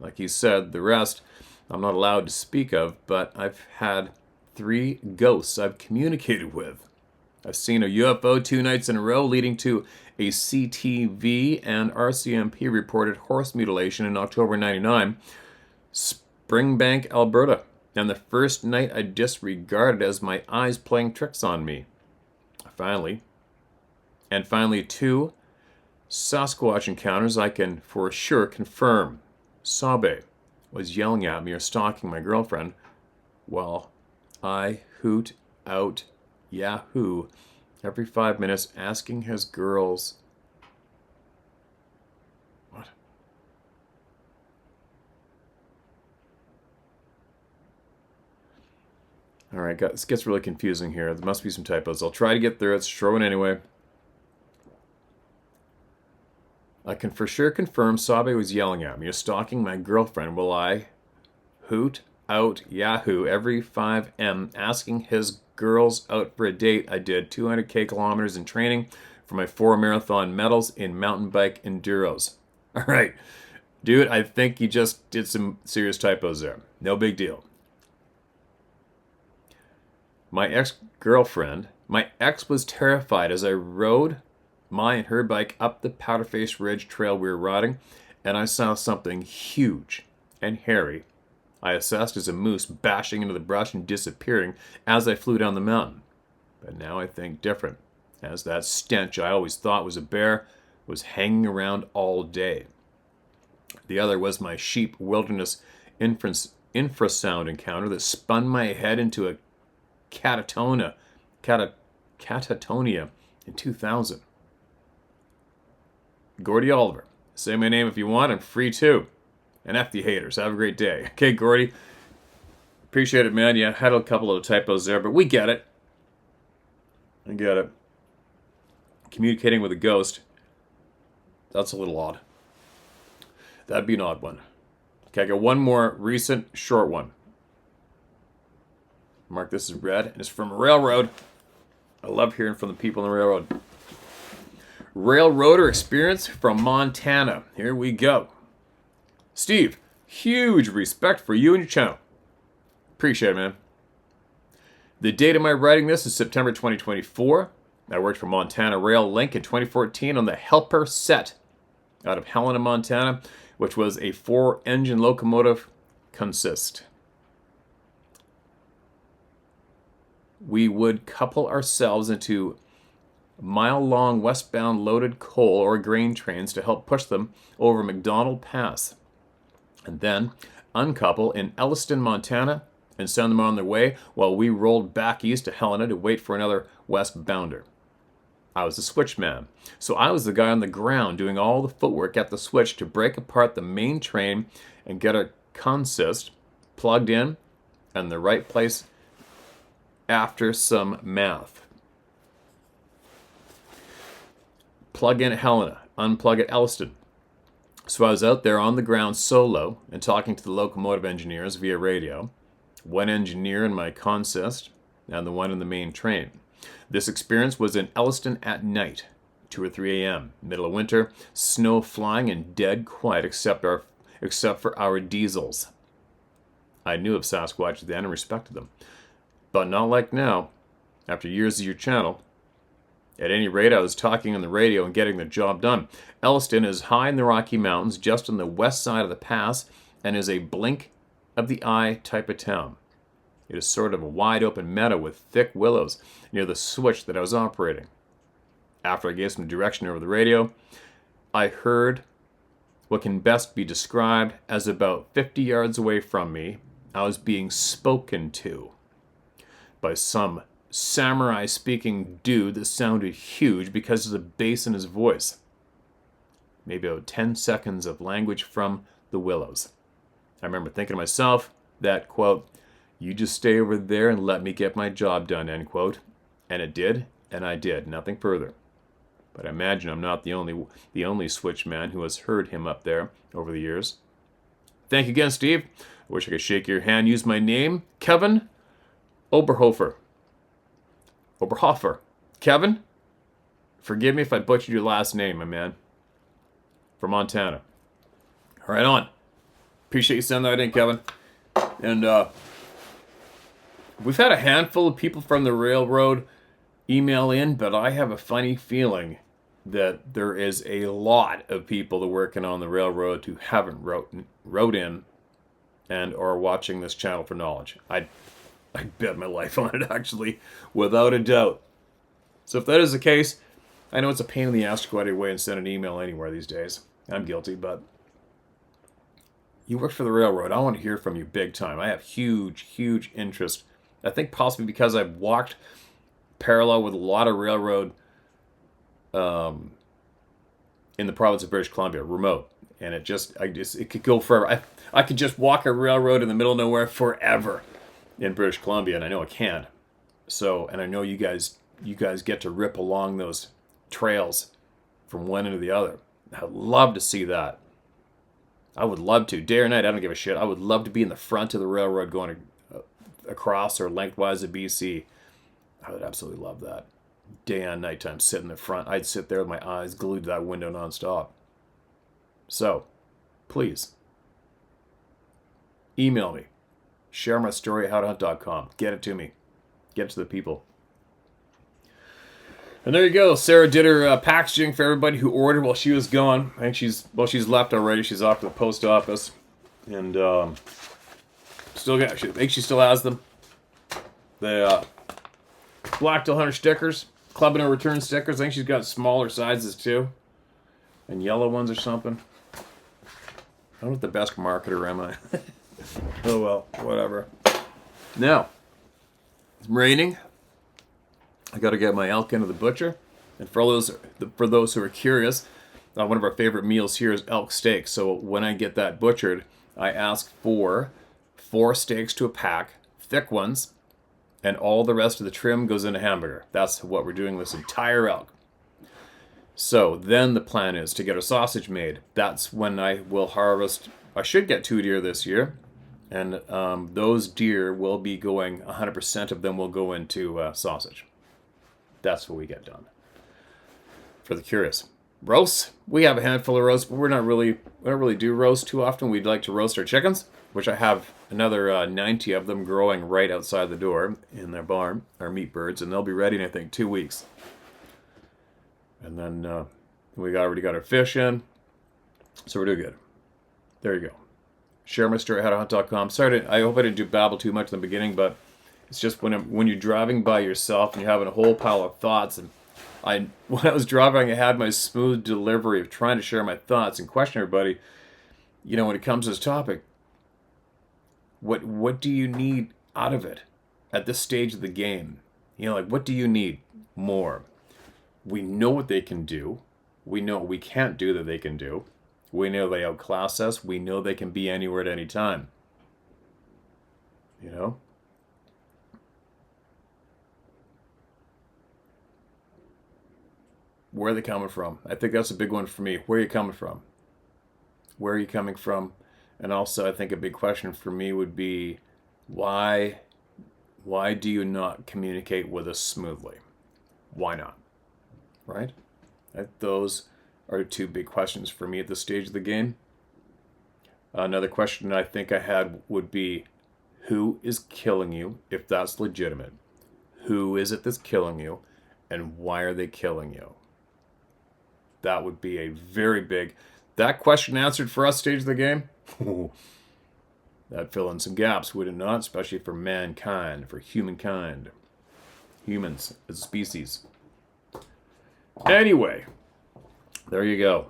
Like he said, the rest I'm not allowed to speak of, but I've had 3 ghosts I've communicated with. I've seen a UFO 2 nights in a row, leading to a CTV and RCMP reported horse mutilation in October '99, Springbank, Alberta. And the first night I disregarded as my eyes playing tricks on me. Finally, 2 Sasquatch encounters I can for sure confirm. Sabe was yelling at me or stalking my girlfriend while I hoot out Yahoo every 5 minutes asking his girls. What? Alright, this gets really confusing here. There must be some typos. I'll try to get through it. It's a short one anyway. I can for sure confirm Sabe was yelling at me or stalking my girlfriend while I hoot out Yahoo every 5M asking his girls out for a date. I did 200k kilometers in training for my 4 marathon medals in mountain bike enduros. All right, dude, I think you just did some serious typos there. No big deal. My ex was terrified as I rode my and her bike up the Powderface Ridge trail we were riding, and I saw something huge and hairy I assessed as a moose bashing into the brush and disappearing as I flew down the mountain. But now I think different, as that stench I always thought was a bear was hanging around all day. The other was my sheep wilderness infrasound encounter that spun my head into a catatonia in 2000. Gordy Oliver. Say my name if you want. I'm free too. And F the haters. Have a great day. Okay, Gordy. Appreciate it, man. Yeah, had a couple of typos there, but we get it. I get it. Communicating with a ghost. That's a little odd. That'd be an odd one. Okay, I got one more recent short one. Mark this as red, and it's from a railroad. I love hearing from the people on the railroad. Railroader experience from Montana. Here we go. Steve, huge respect for you and your channel. Appreciate it, man. The date of my writing this is September 2024. I worked for Montana Rail Link in 2014 on the Helper set out of Helena, Montana, which was a 4-engine locomotive consist. We would couple ourselves into mile-long westbound loaded coal or grain trains to help push them over McDonald Pass, and then uncouple in Elliston, Montana, and send them on their way while we rolled back east to Helena to wait for another westbounder. I was the switchman, so I was the guy on the ground doing all the footwork at the switch to break apart the main train and get a consist plugged in and the right place after some math. Plug in at Helena, unplug at Elliston. So I was out there on the ground solo and talking to the locomotive engineers via radio, one engineer in my consist and the one in the main train. This experience was in Elliston at night, 2 or 3 a.m. Middle of winter, snow flying and dead quiet except for our diesels. I knew of Sasquatch then and respected them. But not like now, after years of your channel. At any rate, I was talking on the radio and getting the job done. Elliston is high in the Rocky Mountains, just on the west side of the pass, and is a blink of the eye type of town. It is sort of a wide open meadow with thick willows near the switch that I was operating. After I gave some direction over the radio, I heard what can best be described as about 50 yards away from me, I was being spoken to by some samurai-speaking dude that sounded huge because of the bass in his voice. Maybe about 10 seconds of language from the willows. I remember thinking to myself that, quote, "You just stay over there and let me get my job done," end quote. And it did, and I did, nothing further. But I imagine I'm not the only switchman who has heard him up there over the years. Thank you again, Steve. I wish I could shake your hand. Use my name, Kevin Oberhofer. Kevin, forgive me if I butchered your last name, my man. From Montana. Right on. Appreciate you sending that in, Kevin. And we've had a handful of people from the railroad email in, but I have a funny feeling that there is a lot of people that are working on the railroad who haven't wrote in and are watching this channel for knowledge. I'd bet my life on it, actually, without a doubt. So if that is the case, I know it's a pain in the ass to go out of your way and send an email anywhere these days. I'm guilty, but you work for the railroad. I want to hear from you big time. I have huge interest. I think possibly because I've walked parallel with a lot of railroad in the province of British Columbia, remote. And it could go forever. I could just walk a railroad in the middle of nowhere forever in British Columbia, and I know I can. So, and I know you guys get to rip along those trails from one end to the other. I'd love to see that. I would love to. Day or night, I don't give a shit. I would love to be in the front of the railroad going across or lengthwise of BC. I would absolutely love that. Day and nighttime, sit in the front. I'd sit there with my eyes glued to that window nonstop. So, please, email me. Share my story at howtohunt.com. Get it to me. Get it to the people. And there you go. Sarah did her packaging for everybody who ordered while she was gone. I think she's left already. She's off to the post office. And I think she still has them. The Black Tail Hunter stickers. Club No Return stickers. I think she's got smaller sizes too. And yellow ones or something. I'm not the best marketer, am I? Oh well, whatever. Now, it's raining. I got to get my elk into the butcher. And for those who are curious, one of our favorite meals here is elk steak. So when I get that butchered, I ask for 4 steaks to a pack, thick ones, and all the rest of the trim goes in a hamburger. That's what we're doing with this entire elk. So then the plan is to get a sausage made. That's when I will harvest. I should get 2 deer this year. And those deer will be going, 100% of them will go into sausage. That's what we get done. For the curious. Roasts. We have a handful of roasts, but we don't really do roast too often. We'd like to roast our chickens, which I have another 90 of them growing right outside the door in their barn, our meat birds, and they'll be ready in, I think, 2 weeks. And then we already got our fish in, so we're doing good. There you go. Share my story at howtohunt.com. Sorry, I hope I didn't babble too much in the beginning, but it's just when you're driving by yourself and you're having a whole pile of thoughts. And when I was driving, I had my smooth delivery of trying to share my thoughts and question everybody. You know, when it comes to this topic, what do you need out of it at this stage of the game? You know, like, what do you need more? We know what they can do. We know what we can't do that they can do. We know they outclass us. We know they can be anywhere at any time. You know? Where are they coming from? I think that's a big one for me. Where are you coming from? Where are you coming from? And also, I think a big question for me would be, why do you not communicate with us smoothly? Why not? Right? Those are two big questions for me at this stage of the game. Another question I think I had would be, who is killing you, if that's legitimate? Who is it that's killing you, and why are they killing you? That would be a very big... That question answered for us stage of the game, that'd fill in some gaps, would it not? Especially for mankind, for humankind. Humans as a species. Anyway, there you go.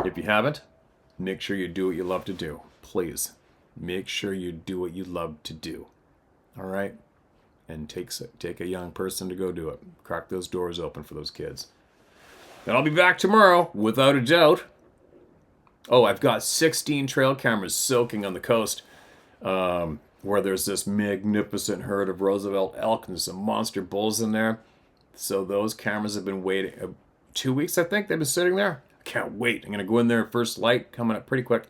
If you haven't, make sure you do what you love to do. Please, make sure you do what you love to do. All right? And take a young person to go do it. Crack those doors open for those kids. And I'll be back tomorrow, without a doubt. Oh, I've got 16 trail cameras soaking on the coast, where there's this magnificent herd of Roosevelt elk and some monster bulls in there. So those cameras have been waiting 2 weeks, I think. They've been sitting there. I can't wait. I'm going to go in there first light, coming up pretty quick,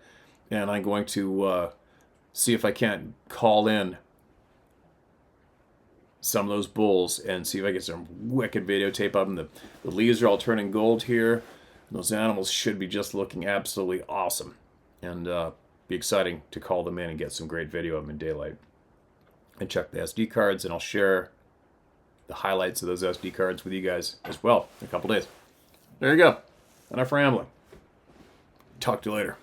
and I'm going to see if I can't call in some of those bulls and see if I get some wicked videotape of them. The leaves are all turning gold here. Those animals should be just looking absolutely awesome. And be exciting to call them in and get some great video of them in daylight. And check the SD cards, and I'll share the highlights of those SD cards with you guys as well in a couple days. There you go. Enough rambling. Talk to you later.